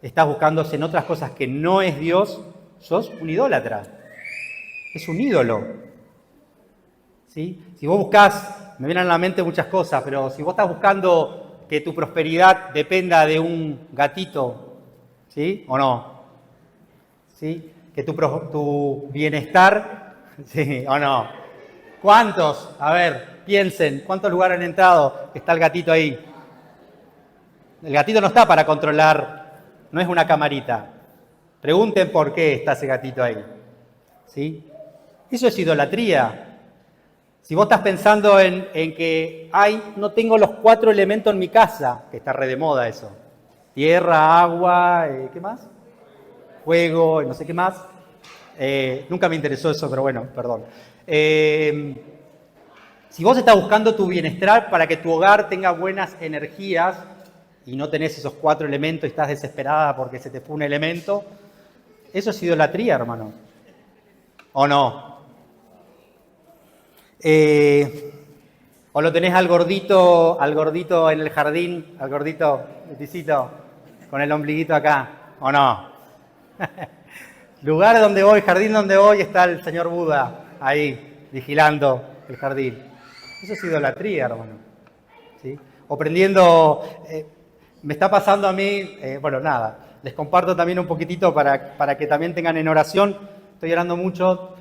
estás buscándose en otras cosas que no es Dios, sos un idólatra. Es un ídolo, ¿sí? Si vos buscás, me vienen a la mente muchas cosas, pero si vos estás buscando que tu prosperidad dependa de un gatito, ¿sí? ¿O no? ¿Sí? Que tu bienestar, ¿sí? ¿O no? ¿Cuántos? A ver, piensen, ¿cuántos lugares han entrado? Está el gatito ahí. El gatito no está para controlar, no es una camarita. Pregunten por qué está ese gatito ahí, ¿sí? Eso es idolatría. Si vos estás pensando en que, no tengo los 4 elementos en mi casa, que está re de moda eso. Tierra, agua, ¿qué más? Fuego, no sé qué más. Nunca me interesó eso, pero bueno, perdón. Si vos estás buscando tu bienestar para que tu hogar tenga buenas energías y no tenés esos 4 elementos y estás desesperada porque se te fue un elemento, eso es idolatría, hermano. ¿O no? O lo tenés al gordito en el jardín, al gordito, leticito, con el ombliguito acá, ¿o no? Lugar donde voy, jardín donde voy, está el señor Buda ahí, vigilando el jardín. Eso es idolatría, hermano, ¿sí? O prendiendo, me está pasando a mí, bueno, nada, les comparto también un poquitito para que también tengan en oración. estoy orando mucho.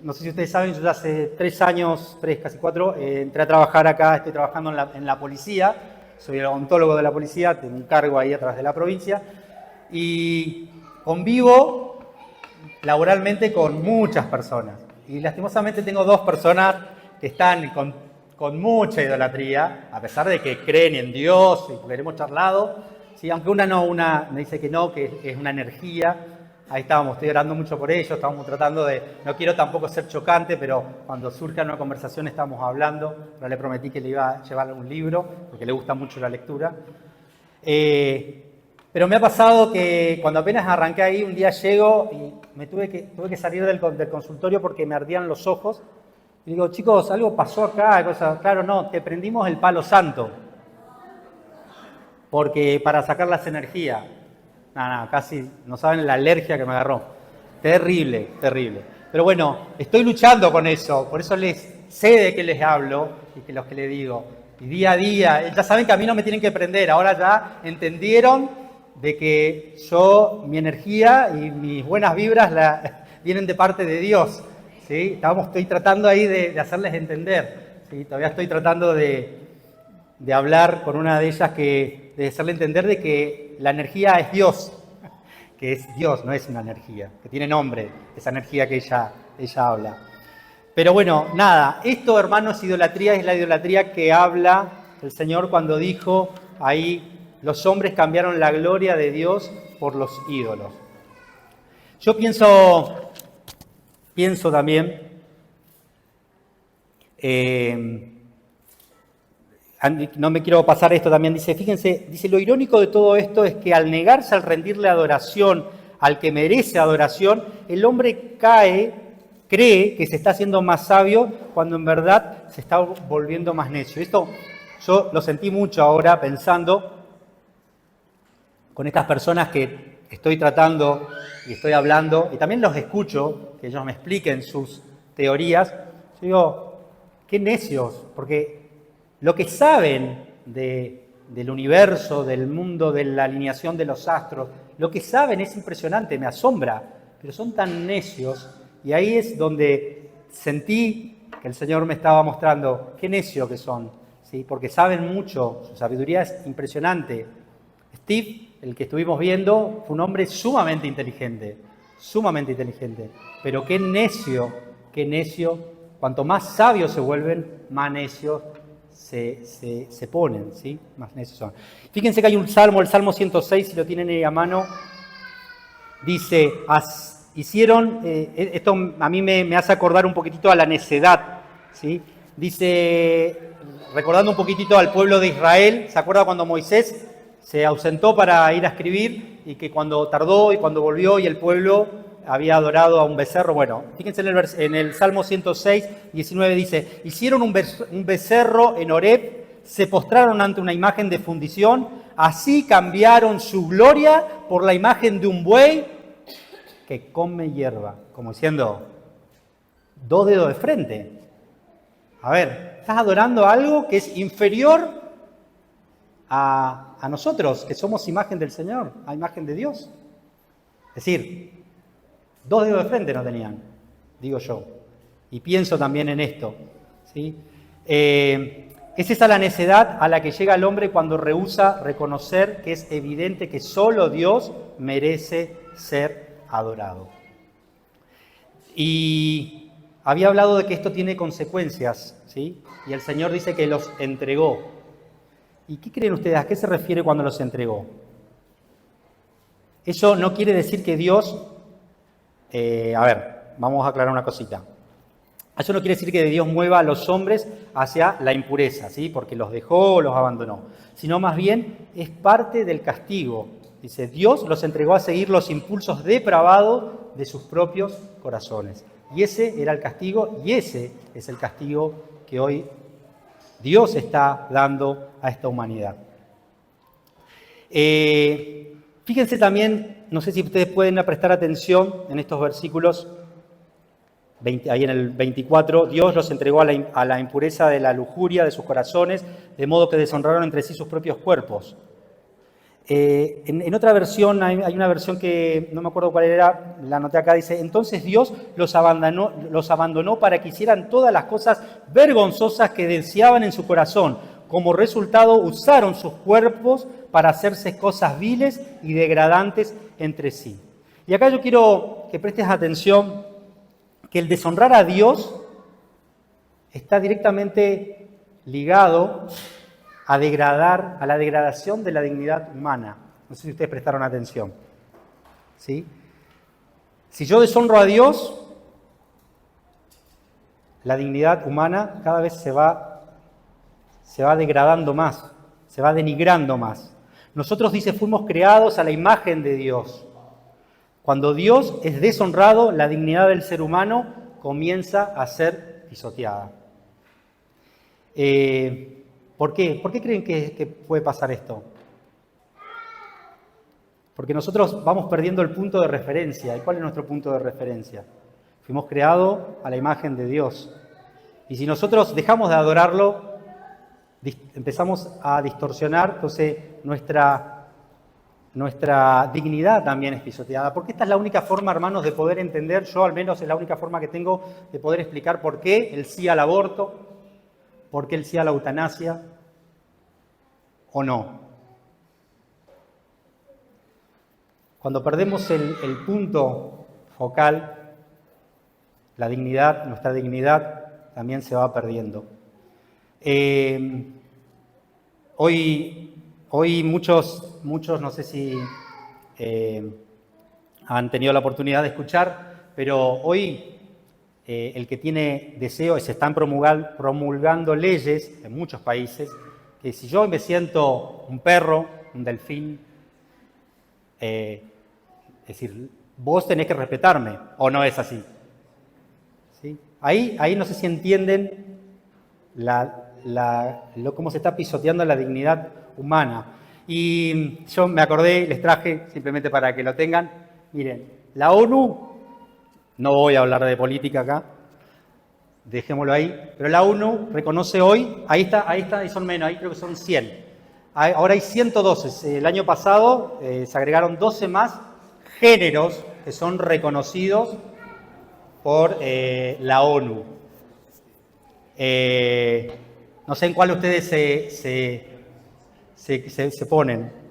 No sé si ustedes saben, yo ya hace 3 años, casi 4, entré a trabajar acá, estoy trabajando en la policía, soy el odontólogo de la policía, tengo un cargo ahí a través de la provincia, y convivo laboralmente con muchas personas. Y lastimosamente tengo 2 personas que están con mucha idolatría, a pesar de que creen en Dios y porque hemos charlado, ¿sí? Aunque una me dice que no, que es una energía. Ahí estábamos, estoy orando mucho por ellos, estábamos tratando no quiero tampoco ser chocante, pero cuando surja una conversación estamos hablando, pero le prometí que le iba a llevar un libro, porque le gusta mucho la lectura. Pero me ha pasado que cuando apenas arranqué ahí, un día llego y me tuve que salir del consultorio porque me ardían los ojos. Y digo, chicos, algo pasó acá, claro, no, te prendimos el palo santo, porque para sacar las energías. No, casi no saben la alergia que me agarró. Terrible, terrible. Pero bueno, estoy luchando con eso, por eso sé de qué les hablo y que los que les digo. Y día a día, ya saben que a mí no me tienen que prender, ahora ya entendieron de que mi energía y mis buenas vibras vienen de parte de Dios. ¿Sí? Estoy tratando ahí de hacerles entender. ¿Sí? Todavía estoy tratando de hablar con una de ellas, de hacerle entender de que la energía es Dios, que es Dios, no es una energía, que tiene nombre, esa energía que ella habla. Pero bueno, nada, esto, hermanos, es la idolatría que habla el Señor cuando dijo ahí, los hombres cambiaron la gloria de Dios por los ídolos. Yo pienso también, no me quiero pasar esto también, fíjense, lo irónico de todo esto es que al negarse al rendirle adoración al que merece adoración, el hombre cree que se está haciendo más sabio cuando en verdad se está volviendo más necio. Esto yo lo sentí mucho ahora pensando con estas personas que estoy tratando y estoy hablando, y también los escucho, que ellos me expliquen sus teorías. Yo digo, qué necios, porque lo que saben del universo, del mundo, de la alineación de los astros, lo que saben es impresionante, me asombra, pero son tan necios, y ahí es donde sentí que el Señor me estaba mostrando qué necios que son, ¿sí? Porque saben mucho, su sabiduría es impresionante. Steve, el que estuvimos viendo, fue un hombre sumamente inteligente, pero qué necio, cuanto más sabios se vuelven, más necios se ponen, ¿sí? Más necios son. Fíjense que hay un salmo, el Salmo 106, si lo tienen ahí a mano, dice, esto a mí me hace acordar un poquitito a la necedad, ¿sí? Dice, recordando un poquitito al pueblo de Israel, ¿se acuerda cuando Moisés se ausentó para ir a escribir y que cuando tardó y cuando volvió y el pueblo había adorado a un becerro? Bueno, fíjense en el Salmo 106, 19 dice, hicieron un becerro en Horeb, se postraron ante una imagen de fundición, así cambiaron su gloria por la imagen de un buey que come hierba, como diciendo, 2 dedos de frente. A ver, estás adorando algo que es inferior a nosotros, que somos imagen del Señor, a imagen de Dios. Es decir, 2 dedos de frente no tenían, digo yo. Y pienso también en esto, ¿sí? Es esa la necedad a la que llega el hombre cuando rehúsa reconocer que es evidente que solo Dios merece ser adorado. Y había hablado de que esto tiene consecuencias, ¿sí? Y el Señor dice que los entregó. ¿Y qué creen ustedes? ¿A qué se refiere cuando los entregó? Eso no quiere decir que Dios... vamos a aclarar una cosita. Eso no quiere decir que Dios mueva a los hombres hacia la impureza, ¿sí? Porque los dejó o los abandonó. Sino más bien es parte del castigo. Dice, Dios los entregó a seguir los impulsos depravados de sus propios corazones. Y ese era el castigo, y ese es el castigo que hoy Dios está dando a esta humanidad. Fíjense también, no sé si ustedes pueden prestar atención en estos versículos, ahí en el 24, Dios los entregó a la impureza de la lujuria de sus corazones, de modo que deshonraron entre sí sus propios cuerpos. En otra versión, hay una versión que no me acuerdo cuál era, la anoté acá, dice: entonces Dios los abandonó para que hicieran todas las cosas vergonzosas que deseaban en su corazón. Como resultado, usaron sus cuerpos para hacerse cosas viles y degradantes entre sí. Y acá yo quiero que prestes atención que el deshonrar a Dios está directamente ligado a la degradación de la dignidad humana. No sé si ustedes prestaron atención. ¿Sí? Si yo deshonro a Dios, la dignidad humana cada vez se va degradando más, se va denigrando más. Nosotros, dice, fuimos creados a la imagen de Dios. Cuando Dios es deshonrado, la dignidad del ser humano comienza a ser pisoteada. ¿Por qué? ¿Por qué creen que puede pasar esto? Porque nosotros vamos perdiendo el punto de referencia. ¿Y cuál es nuestro punto de referencia? Fuimos creados a la imagen de Dios. Y si nosotros dejamos de adorarlo, empezamos a distorsionar, entonces nuestra dignidad también es pisoteada. Porque esta es la única forma, hermanos, de poder entender, yo al menos es la única forma que tengo de poder explicar por qué el sí al aborto, por qué el sí a la eutanasia o no. Cuando perdemos el punto focal, la dignidad, nuestra dignidad también se va perdiendo. Hoy muchos, no sé si han tenido la oportunidad de escuchar, pero hoy el que tiene deseo, se están promulgando leyes en muchos países, que si yo me siento un perro, un delfín, es decir, vos tenés que respetarme, ¿o no es así? ¿Sí? Ahí no sé si entienden cómo se está pisoteando la dignidad humana. Y yo me acordé, les traje, simplemente para que lo tengan, miren, la ONU, no voy a hablar de política acá, dejémoslo ahí, pero la ONU reconoce hoy, ahí está, y son menos, ahí creo que son 100. Ahora hay 112, el año pasado se agregaron 12 más géneros que son reconocidos por la ONU. No sé en cuál ustedes se ponen.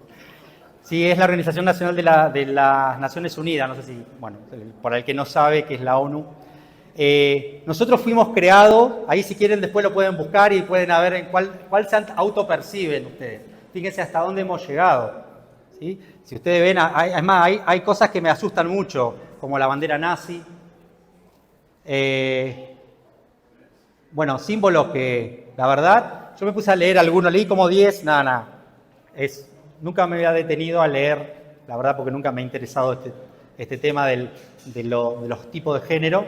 Sí, es la Organización Nacional de las Naciones Unidas, no sé si, bueno, para el que no sabe qué es la ONU. Nosotros fuimos creados, ahí si quieren después lo pueden buscar y pueden ver en cuál se autoperciben ustedes. Fíjense hasta dónde hemos llegado. ¿Sí? Si ustedes ven, hay cosas que me asustan mucho, como la bandera nazi. Bueno, símbolos que, la verdad, yo me puse a leer algunos, leí como 10, nada. Nunca me había detenido a leer, la verdad, porque nunca me ha interesado este tema de los tipos de género,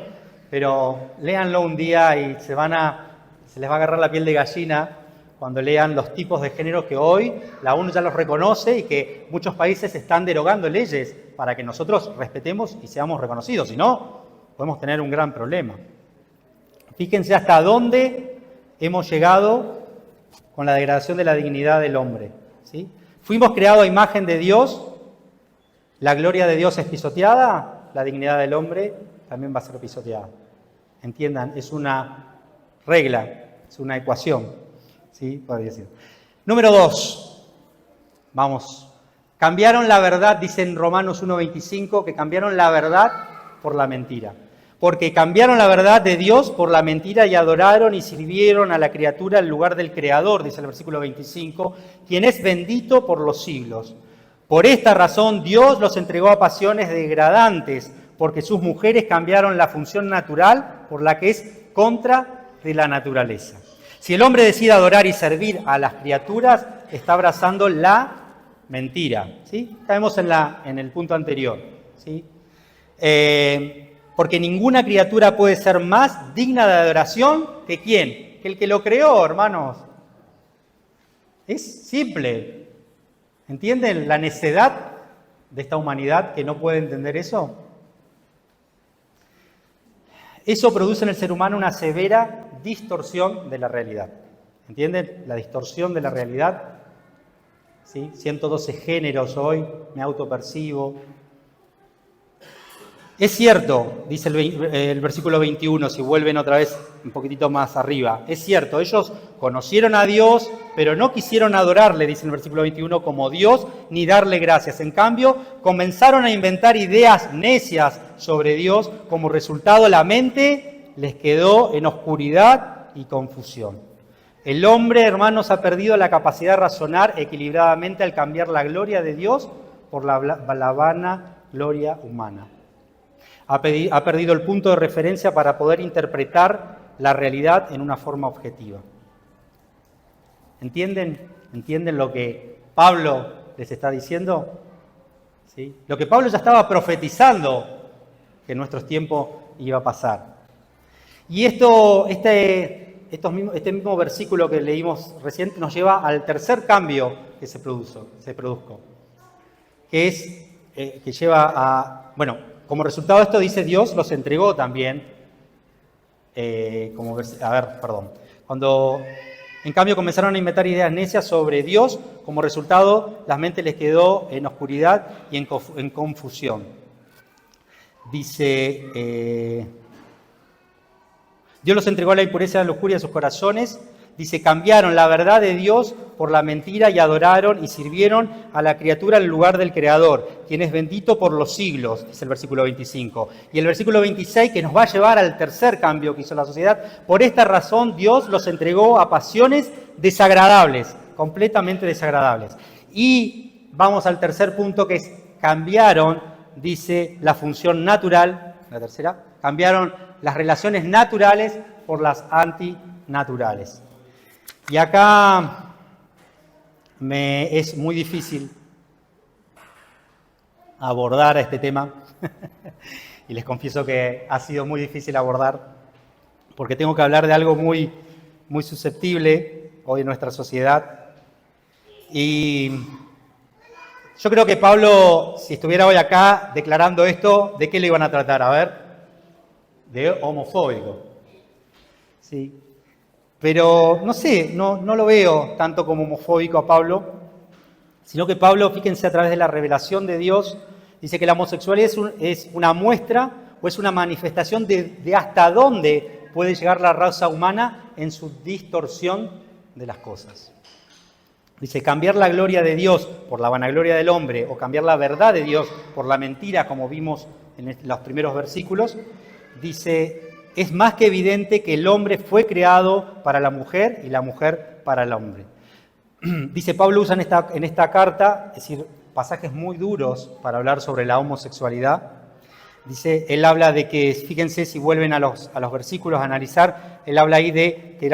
pero léanlo un día y se les va a agarrar la piel de gallina cuando lean los tipos de género que hoy la ONU ya los reconoce y que muchos países están derogando leyes para que nosotros respetemos y seamos reconocidos. Si no, podemos tener un gran problema. Fíjense hasta dónde hemos llegado con la degradación de la dignidad del hombre. ¿Sí? Fuimos creados a imagen de Dios, la gloria de Dios es pisoteada, la dignidad del hombre también va a ser pisoteada. Entiendan, es una regla, es una ecuación. ¿Sí? Podría decir. Número 2. Vamos. Cambiaron la verdad, dice en Romanos 1:25, que cambiaron la verdad por la mentira. Porque cambiaron la verdad de Dios por la mentira y adoraron y sirvieron a la criatura en lugar del Creador, dice el versículo 25, quien es bendito por los siglos. Por esta razón Dios los entregó a pasiones degradantes, porque sus mujeres cambiaron la función natural por la que es contra de la naturaleza. Si el hombre decide adorar y servir a las criaturas, está abrazando la mentira. ¿Sí? Caemos en el punto anterior. ¿Sí? Porque ninguna criatura puede ser más digna de adoración que ¿quién? Que el que lo creó, hermanos. Es simple. ¿Entienden la necedad de esta humanidad que no puede entender eso? Eso produce en el ser humano una severa distorsión de la realidad. ¿Entienden? La distorsión de la realidad. ¿sí? 112 géneros hoy, me autopercibo. Es cierto, dice el versículo 21, si vuelven otra vez un poquitito más arriba, es cierto, ellos conocieron a Dios, pero no quisieron adorarle, dice el versículo 21, como Dios, ni darle gracias. En cambio, comenzaron a inventar ideas necias sobre Dios, como resultado la mente les quedó en oscuridad y confusión. El hombre, hermanos, ha perdido la capacidad de razonar equilibradamente al cambiar la gloria de Dios por la vana gloria humana. Ha perdido el punto de referencia para poder interpretar la realidad en una forma objetiva. ¿Entienden? ¿Entienden lo que Pablo les está diciendo? ¿Sí? Lo que Pablo ya estaba profetizando que en nuestros tiempos iba a pasar. Y este mismo versículo que leímos recién nos lleva al tercer cambio que se produjo, que es que lleva a, bueno, como resultado de esto dice Dios los entregó también, cuando en cambio comenzaron a inventar ideas necias sobre Dios, como resultado la mente les quedó en oscuridad y en confusión. Dice, Dios los entregó a la impureza y a la lujuria de sus corazones. Dice, cambiaron la verdad de Dios por la mentira y adoraron y sirvieron a la criatura en lugar del Creador, quien es bendito por los siglos, dice el versículo 25. Y el versículo 26, que nos va a llevar al tercer cambio que hizo la sociedad. Por esta razón, Dios los entregó a pasiones desagradables, completamente desagradables. Y vamos al tercer punto, que es cambiaron, dice, la función natural, la tercera, cambiaron las relaciones naturales por las antinaturales. Y acá es muy difícil abordar este tema y les confieso que ha sido muy difícil abordar porque tengo que hablar de algo muy, muy susceptible hoy en nuestra sociedad. Y yo creo que Pablo, si estuviera hoy acá declarando esto, ¿de qué le iban a tratar? A ver, de homofóbico. Sí. Pero no sé, no lo veo tanto como homofóbico a Pablo, sino que Pablo, fíjense, a través de la revelación de Dios, dice que la homosexualidad es una muestra o es una manifestación de hasta dónde puede llegar la raza humana en su distorsión de las cosas. Dice, cambiar la gloria de Dios por la vanagloria del hombre o cambiar la verdad de Dios por la mentira, como vimos en los primeros versículos, dice, es más que evidente que el hombre fue creado para la mujer y la mujer para el hombre. Dice, Pablo usa en esta carta, es decir, pasajes muy duros para hablar sobre la homosexualidad. Dice, él habla de que, fíjense, si vuelven a los versículos a analizar, él habla ahí de que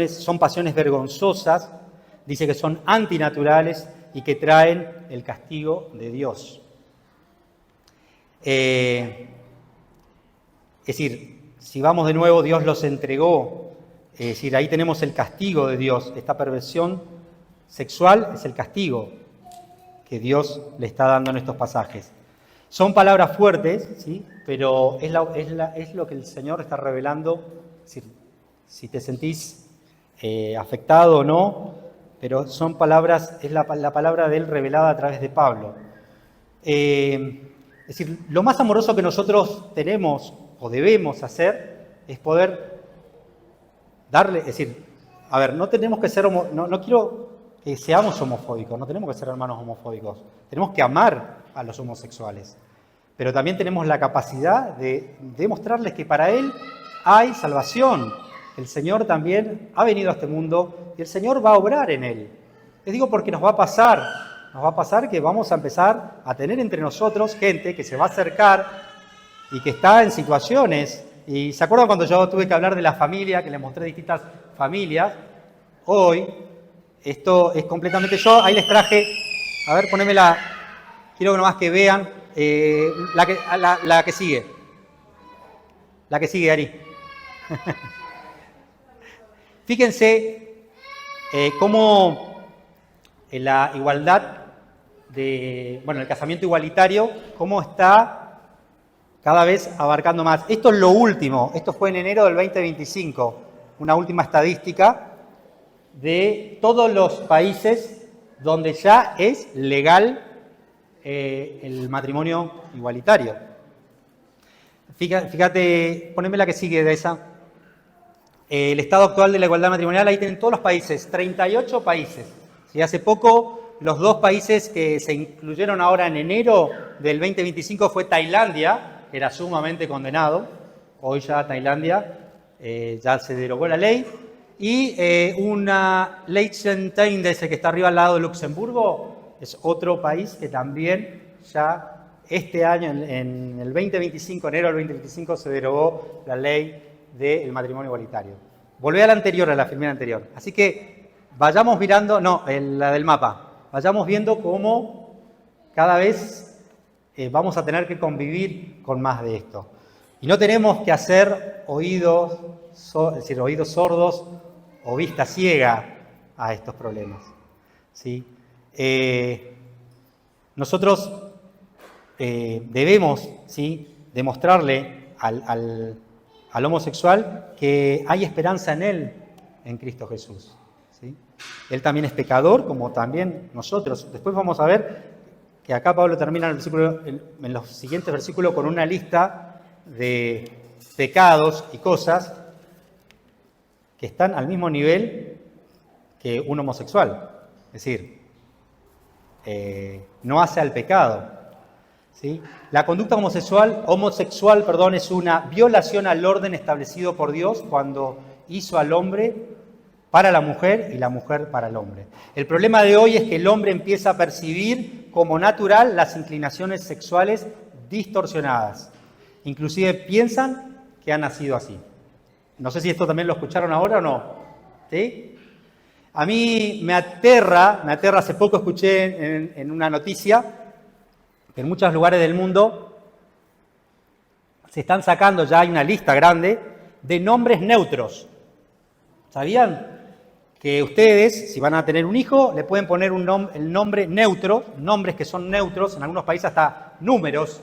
son pasiones vergonzosas, dice que son antinaturales y que traen el castigo de Dios. Es decir, si vamos de nuevo, Dios los entregó. Es decir, ahí tenemos el castigo de Dios. Esta perversión sexual es el castigo que Dios le está dando en estos pasajes. Son palabras fuertes, ¿sí? Pero es lo que el Señor está revelando. Es decir, si te sentís afectado o no, pero son palabras, es la palabra de Él revelada a través de Pablo. Es decir, lo más amoroso que nosotros tenemos o debemos hacer es poder darle, es decir, a ver, no tenemos que ser, no quiero que seamos homofóbicos, no tenemos que ser hermanos homofóbicos, tenemos que amar a los homosexuales, pero también tenemos la capacidad de demostrarles que para Él hay salvación. El Señor también ha venido a este mundo y el Señor va a obrar en Él. Les digo porque nos va a pasar que vamos a empezar a tener entre nosotros gente que se va a acercar y que está en situaciones, y ¿se acuerdan cuando yo tuve que hablar de la familia, que les mostré distintas familias? Hoy, esto es completamente yo, ahí les traje, a ver, ponémela, quiero que nomás que vean, la que sigue, Ari. Fíjense cómo la igualdad el casamiento igualitario, cómo está cada vez abarcando más. Esto es lo último, esto fue en enero del 2025, una última estadística de todos los países donde ya es legal el matrimonio igualitario. Fíjate, poneme la que sigue de esa. El estado actual de la igualdad matrimonial, ahí tienen todos los países, 38 países. ¿Sí? Hace poco, los 2 países que se incluyeron ahora en enero del 2025 fue Tailandia, que era sumamente condenado. Hoy ya Tailandia ya se derogó la ley. Y una Liechtenstein, de ese que está arriba al lado de Luxemburgo, es otro país que también ya este año, en el 2025, enero del 2025, se derogó la ley del matrimonio igualitario. Volví a la anterior, a la filmina anterior. Así que vayamos mirando, la del mapa, vayamos viendo cómo cada vez vamos a tener que convivir con más de esto. Y no tenemos que hacer oídos sordos o vista ciega a estos problemas. ¿Sí? Nosotros debemos, ¿sí?, demostrarle al homosexual que hay esperanza en él, en Cristo Jesús. ¿Sí? Él también es pecador, como también nosotros. Después vamos a ver que acá Pablo termina en los siguientes versículos con una lista de pecados y cosas que están al mismo nivel que un homosexual. Es decir, no hace al pecado. ¿Sí? La conducta homosexual, es una violación al orden establecido por Dios cuando hizo al hombre para la mujer y la mujer para el hombre. El problema de hoy es que el hombre empieza a percibir como natural las inclinaciones sexuales distorsionadas. Inclusive piensan que han nacido así. No sé si esto también lo escucharon ahora o no. ¿Sí? A mí me aterra, hace poco escuché en una noticia que en muchos lugares del mundo se están sacando, ya hay una lista grande, de nombres neutros. ¿Sabían? Que ustedes, si van a tener un hijo, le pueden poner el nombre neutro, nombres que son neutros, en algunos países hasta números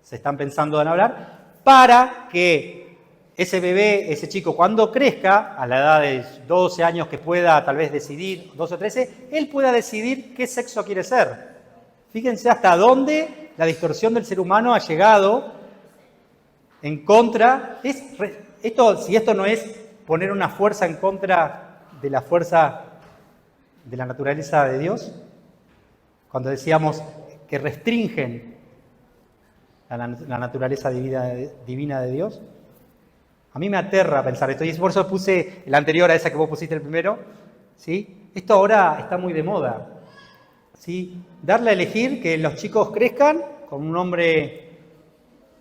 se están pensando en hablar, para que ese bebé, ese chico, cuando crezca, a la edad de 12 años que pueda tal vez decidir, 12 o 13, él pueda decidir qué sexo quiere ser. Fíjense hasta dónde la distorsión del ser humano ha llegado en contra. Si esto no es poner una fuerza en contra de la fuerza de la naturaleza de Dios, cuando decíamos que restringen la naturaleza divina de Dios, a mí me aterra pensar esto, y por eso puse el anterior a esa que vos pusiste el primero. ¿Sí? Esto ahora está muy de moda. ¿Sí? Darle a elegir que los chicos crezcan con un nombre,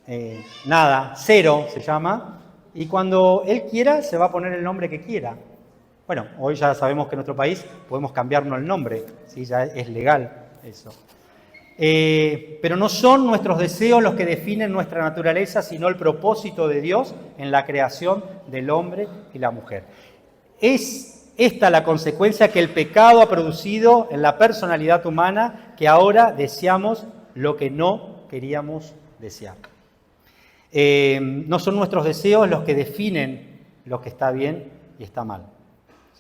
cero se llama, y cuando él quiera se va a poner el nombre que quiera. Bueno, hoy ya sabemos que en nuestro país podemos cambiarnos el nombre, ¿sí? Ya es legal eso. Pero no son nuestros deseos los que definen nuestra naturaleza, sino el propósito de Dios en la creación del hombre y la mujer. Es esta la consecuencia que el pecado ha producido en la personalidad humana, que ahora deseamos lo que no queríamos desear. No son nuestros deseos los que definen lo que está bien y está mal,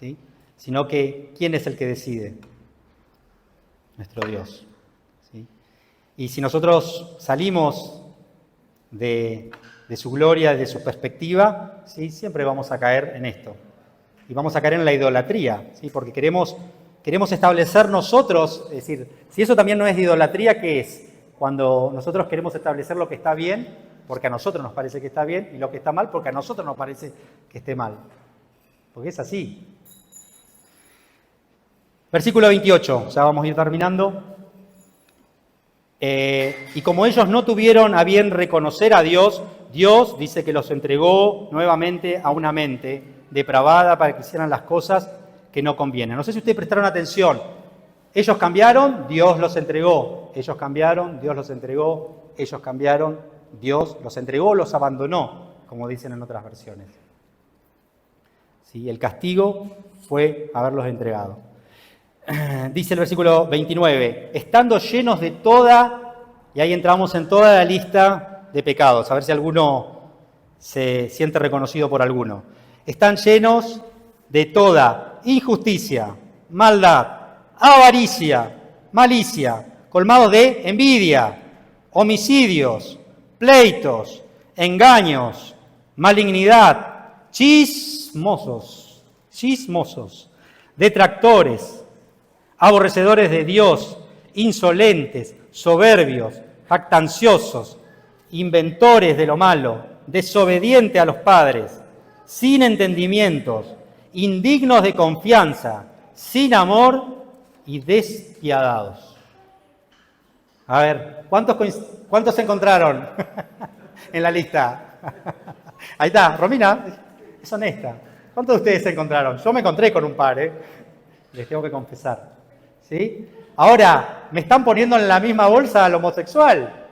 ¿sí? Sino que ¿quién es el que decide? Nuestro Dios. ¿Sí? Y si nosotros salimos de su gloria, de su perspectiva, ¿sí?, siempre vamos a caer en esto. Y vamos a caer en la idolatría, ¿sí? Porque queremos establecer nosotros, es decir, si eso también no es idolatría, ¿qué es? Cuando nosotros queremos establecer lo que está bien, porque a nosotros nos parece que está bien, y lo que está mal, porque a nosotros nos parece que esté mal. Porque es así. Versículo 28, ya vamos a ir terminando. Y como ellos no tuvieron a bien reconocer a Dios, Dios dice que los entregó nuevamente a una mente depravada para que hicieran las cosas que no convienen. No sé si ustedes prestaron atención. Ellos cambiaron, Dios los entregó. Ellos cambiaron, Dios los entregó. Ellos cambiaron, Dios los entregó, los abandonó, como dicen en otras versiones. ¿Sí? El castigo fue haberlos entregado. Dice el versículo 29, estando llenos de toda, y ahí entramos en toda la lista de pecados, a ver si alguno se siente reconocido por alguno. Están llenos de toda injusticia, maldad, avaricia, malicia, colmados de envidia, homicidios, pleitos, engaños, malignidad, chismosos, detractores, aborrecedores de Dios, insolentes, soberbios, jactanciosos, inventores de lo malo, desobedientes a los padres, sin entendimientos, indignos de confianza, sin amor y despiadados. A ver, ¿cuántos se encontraron en la lista? Ahí está, Romina, es honesta. ¿Cuántos de ustedes se encontraron? Yo me encontré con un par, les tengo que confesar. ¿Sí? Ahora, ¿me están poniendo en la misma bolsa al homosexual?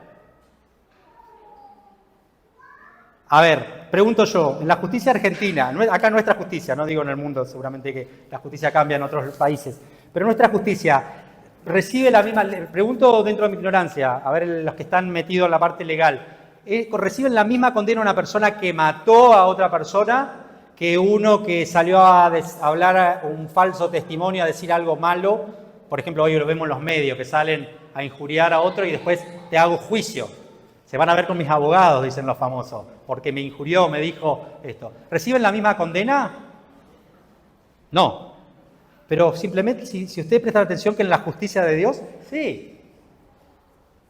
A ver, pregunto yo, en la justicia argentina, acá nuestra justicia, no digo en el mundo, seguramente que la justicia cambia en otros países, pero nuestra justicia recibe la misma, pregunto dentro de mi ignorancia, a ver los que están metidos en la parte legal, ¿reciben la misma condena una persona que mató a otra persona que uno que salió a hablar un falso testimonio, a decir algo malo? Por ejemplo, hoy lo vemos en los medios, que salen a injuriar a otro y después te hago juicio. Se van a ver con mis abogados, dicen los famosos, porque me injurió, me dijo esto. ¿Reciben la misma condena? No. Pero simplemente, si ustedes prestan atención que en la justicia de Dios, sí.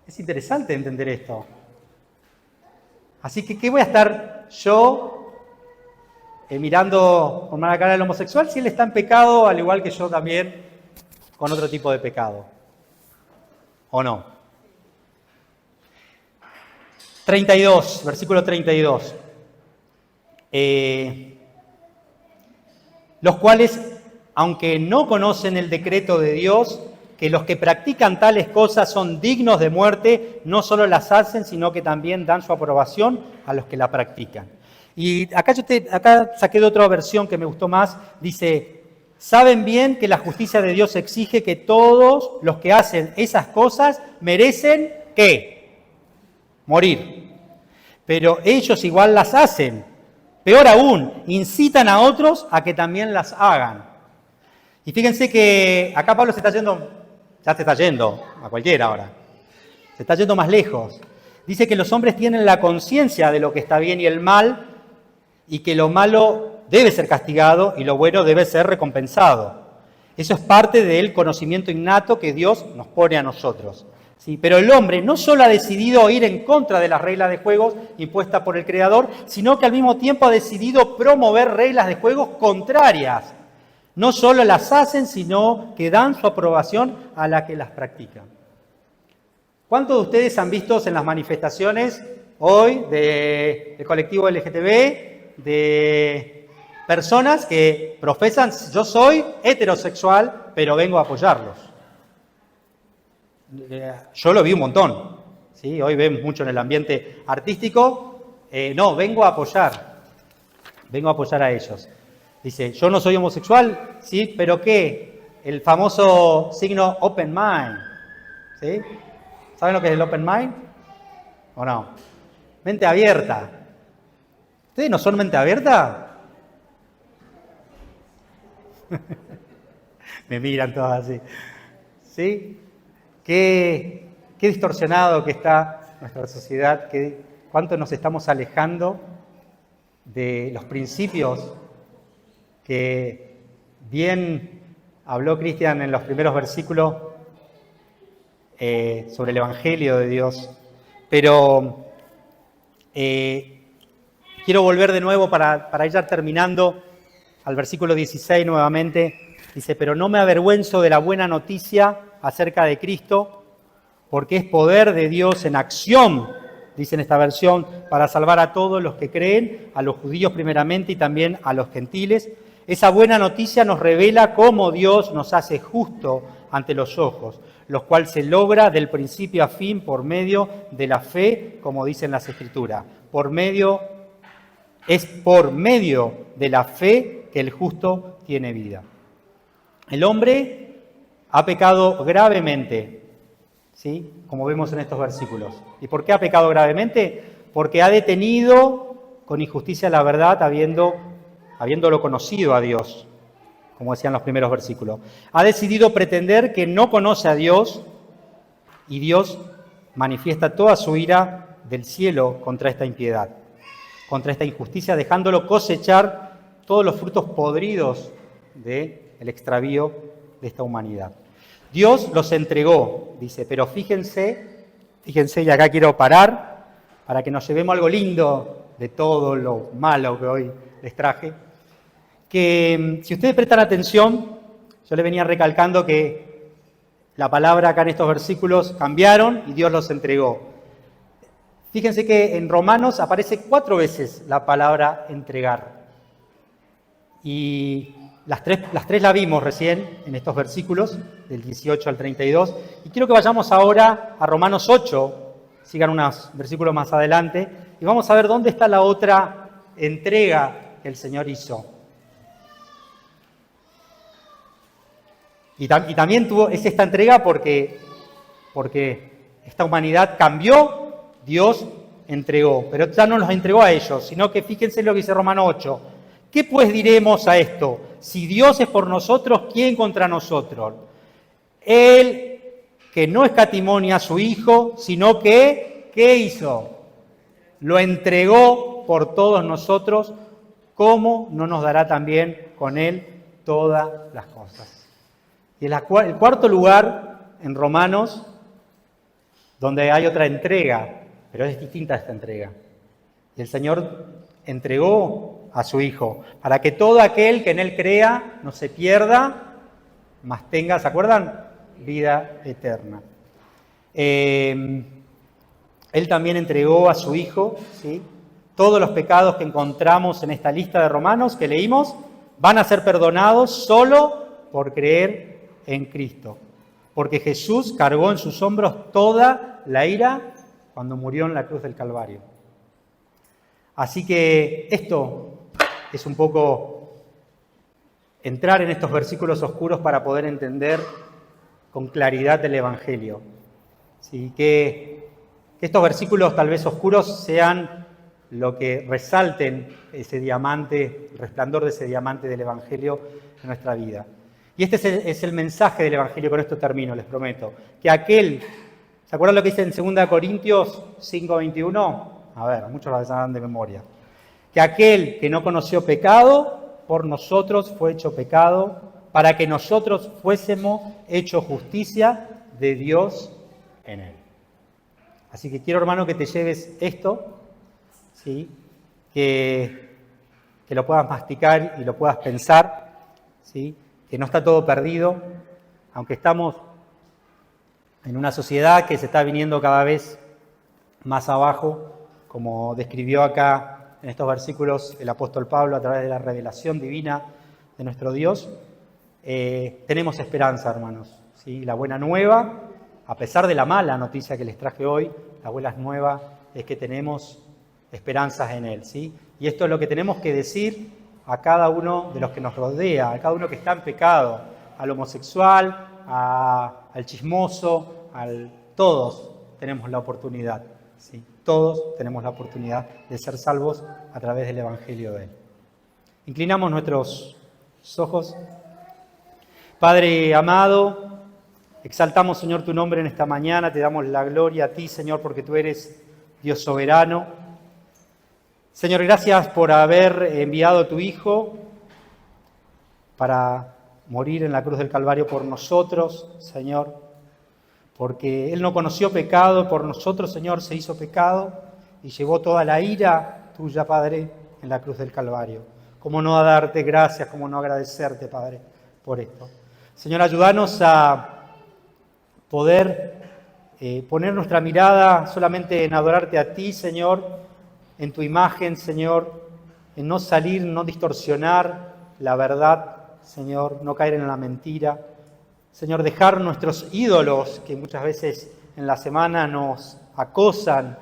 Es interesante entender esto. Así que, ¿qué voy a estar yo mirando con mala cara al homosexual si él está en pecado, al igual que yo también, con otro tipo de pecado? ¿O no? 32, versículo 32. Los cuales, aunque no conocen el decreto de Dios, que los que practican tales cosas son dignos de muerte, no solo las hacen, sino que también dan su aprobación a los que la practican. Y acá saqué de otra versión que me gustó más, dice, saben bien que la justicia de Dios exige que todos los que hacen esas cosas merecen, ¿qué? Morir. Pero ellos igual las hacen. Peor aún, incitan a otros a que también las hagan. Y fíjense que acá Pablo se está yendo, ya se está yendo a cualquiera ahora, se está yendo más lejos. Dice que los hombres tienen la conciencia de lo que está bien y el mal, y que lo malo debe ser castigado y lo bueno debe ser recompensado. Eso es parte del conocimiento innato que Dios nos pone a nosotros. ¿Sí? Pero el hombre no solo ha decidido ir en contra de las reglas de juegos impuestas por el Creador, sino que al mismo tiempo ha decidido promover reglas de juegos contrarias. No solo las hacen, sino que dan su aprobación a la que las practican. ¿Cuántos de ustedes han visto en las manifestaciones hoy del colectivo LGTB, de personas que profesan, yo soy heterosexual, pero vengo a apoyarlos? Yo lo vi un montón, ¿sí? Hoy vemos mucho en el ambiente artístico. No, vengo a apoyar a ellos. Dice, yo no soy homosexual, ¿sí? ¿Pero qué? El famoso signo open mind, ¿sí? ¿Saben lo que es el open mind? ¿O no? Mente abierta. ¿Ustedes no son mente abierta? Me miran todos así. ¿Sí? Qué distorsionado que está nuestra sociedad, cuánto nos estamos alejando de los principios que bien habló Cristian en los primeros versículos sobre el Evangelio de Dios. Pero quiero volver de nuevo para ir terminando al versículo 16 nuevamente. Dice, pero no me avergüenzo de la buena noticia acerca de Cristo, porque es poder de Dios en acción, dice en esta versión, para salvar a todos los que creen, a los judíos primeramente y también a los gentiles. Esa buena noticia nos revela cómo Dios nos hace justo ante los ojos, lo cual se logra del principio a fin por medio de la fe, como dicen las Escrituras. Es por medio de la fe que el justo tiene vida. El hombre ha pecado gravemente, ¿sí? Como vemos en estos versículos. ¿Y por qué ha pecado gravemente? Porque ha detenido con injusticia la verdad habiéndolo conocido a Dios. como decían los primeros versículos. Ha decidido pretender que no conoce a Dios y Dios manifiesta toda su ira del cielo contra esta impiedad, contra esta injusticia, dejándolo cosechar todos los frutos podridos del extravío de esta humanidad. Dios los entregó, dice, pero fíjense, y acá quiero parar para que nos llevemos algo lindo de todo lo malo que hoy les traje, que si ustedes prestan atención, yo les venía recalcando que la palabra acá en estos versículos cambiaron y Dios los entregó. Fíjense que en Romanos aparece 4 veces la palabra entregar. Y las tres la vimos recién en estos versículos, del 18 al 32. Y quiero que vayamos ahora a Romanos 8, sigan unos versículos más adelante, y vamos a ver dónde está la otra entrega que el Señor hizo. Y también es esta entrega porque esta humanidad cambió, Dios entregó, pero ya no los entregó a ellos, sino que fíjense lo que dice Romanos 8. ¿Qué pues diremos a esto? Si Dios es por nosotros, ¿quién contra nosotros? Él que no escatimó a su Hijo, sino que, ¿qué hizo? Lo entregó por todos nosotros, ¿cómo no nos dará también con Él todas las cosas? Y el cuarto lugar en Romanos, donde hay otra entrega, pero es distinta a esta entrega. Y el Señor entregó a su Hijo, para que todo aquel que en Él crea no se pierda, mas tenga, ¿se acuerdan? Vida eterna. Él también entregó a su Hijo, ¿sí? Todos los pecados que encontramos en esta lista de Romanos que leímos van a ser perdonados solo por creer en Cristo. Porque Jesús cargó en sus hombros toda la ira cuando murió en la cruz del Calvario. Así que esto es un poco entrar en estos versículos oscuros para poder entender con claridad el Evangelio. ¿Sí? Que estos versículos tal vez oscuros sean lo que resalten ese diamante, el resplandor de ese diamante del Evangelio en nuestra vida. Y este es el mensaje del Evangelio, con esto termino, les prometo. Que aquel, ¿se acuerdan lo que dice en 2 Corintios 5:21? A ver, muchos lo saben de memoria. Que aquel que no conoció pecado, por nosotros fue hecho pecado, para que nosotros fuésemos hechos justicia de Dios en Él. Así que quiero, hermano, que te lleves esto, ¿sí? Que lo puedas masticar y lo puedas pensar, ¿sí? Que no está todo perdido, aunque estamos en una sociedad que se está viniendo cada vez más abajo, como describió acá en estos versículos el apóstol Pablo a través de la revelación divina de nuestro Dios. Tenemos esperanza, hermanos, ¿sí? La buena nueva, a pesar de la mala noticia que les traje hoy, la buena nueva es que tenemos esperanzas en Él, ¿sí? Y esto es lo que tenemos que decir a cada uno de los que nos rodea, a cada uno que está en pecado, al homosexual, al chismoso, todos tenemos la oportunidad, ¿sí? Todos tenemos la oportunidad de ser salvos a través del Evangelio de Él. Inclinamos nuestros ojos. Padre amado, exaltamos, Señor, tu nombre en esta mañana, te damos la gloria a ti, Señor, porque tú eres Dios soberano. Señor, gracias por haber enviado a tu Hijo para morir en la cruz del Calvario por nosotros, Señor, porque Él no conoció pecado, por nosotros, Señor, se hizo pecado y llevó toda la ira tuya, Padre, en la cruz del Calvario. ¿Cómo no darte gracias, cómo no agradecerte, Padre, por esto? Señor, ayúdanos a poder poner nuestra mirada solamente en adorarte a ti, Señor, en tu imagen, Señor, en no salir, no distorsionar la verdad, Señor, no caer en la mentira. Señor, dejar nuestros ídolos que muchas veces en la semana nos acosan,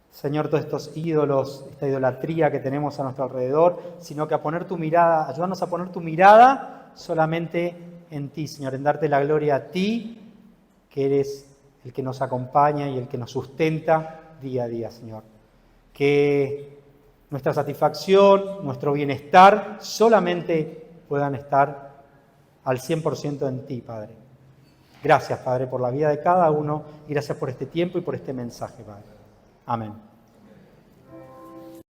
Señor, todos estos ídolos, esta idolatría que tenemos a nuestro alrededor, sino que a poner tu mirada, ayúdanos a poner tu mirada solamente en ti, Señor, en darte la gloria a ti, que eres el que nos acompaña y el que nos sustenta día a día, Señor. Que nuestra satisfacción, nuestro bienestar solamente puedan estar al 100% en ti, Padre. Gracias, Padre, por la vida de cada uno y gracias por este tiempo y por este mensaje, Padre. Amén.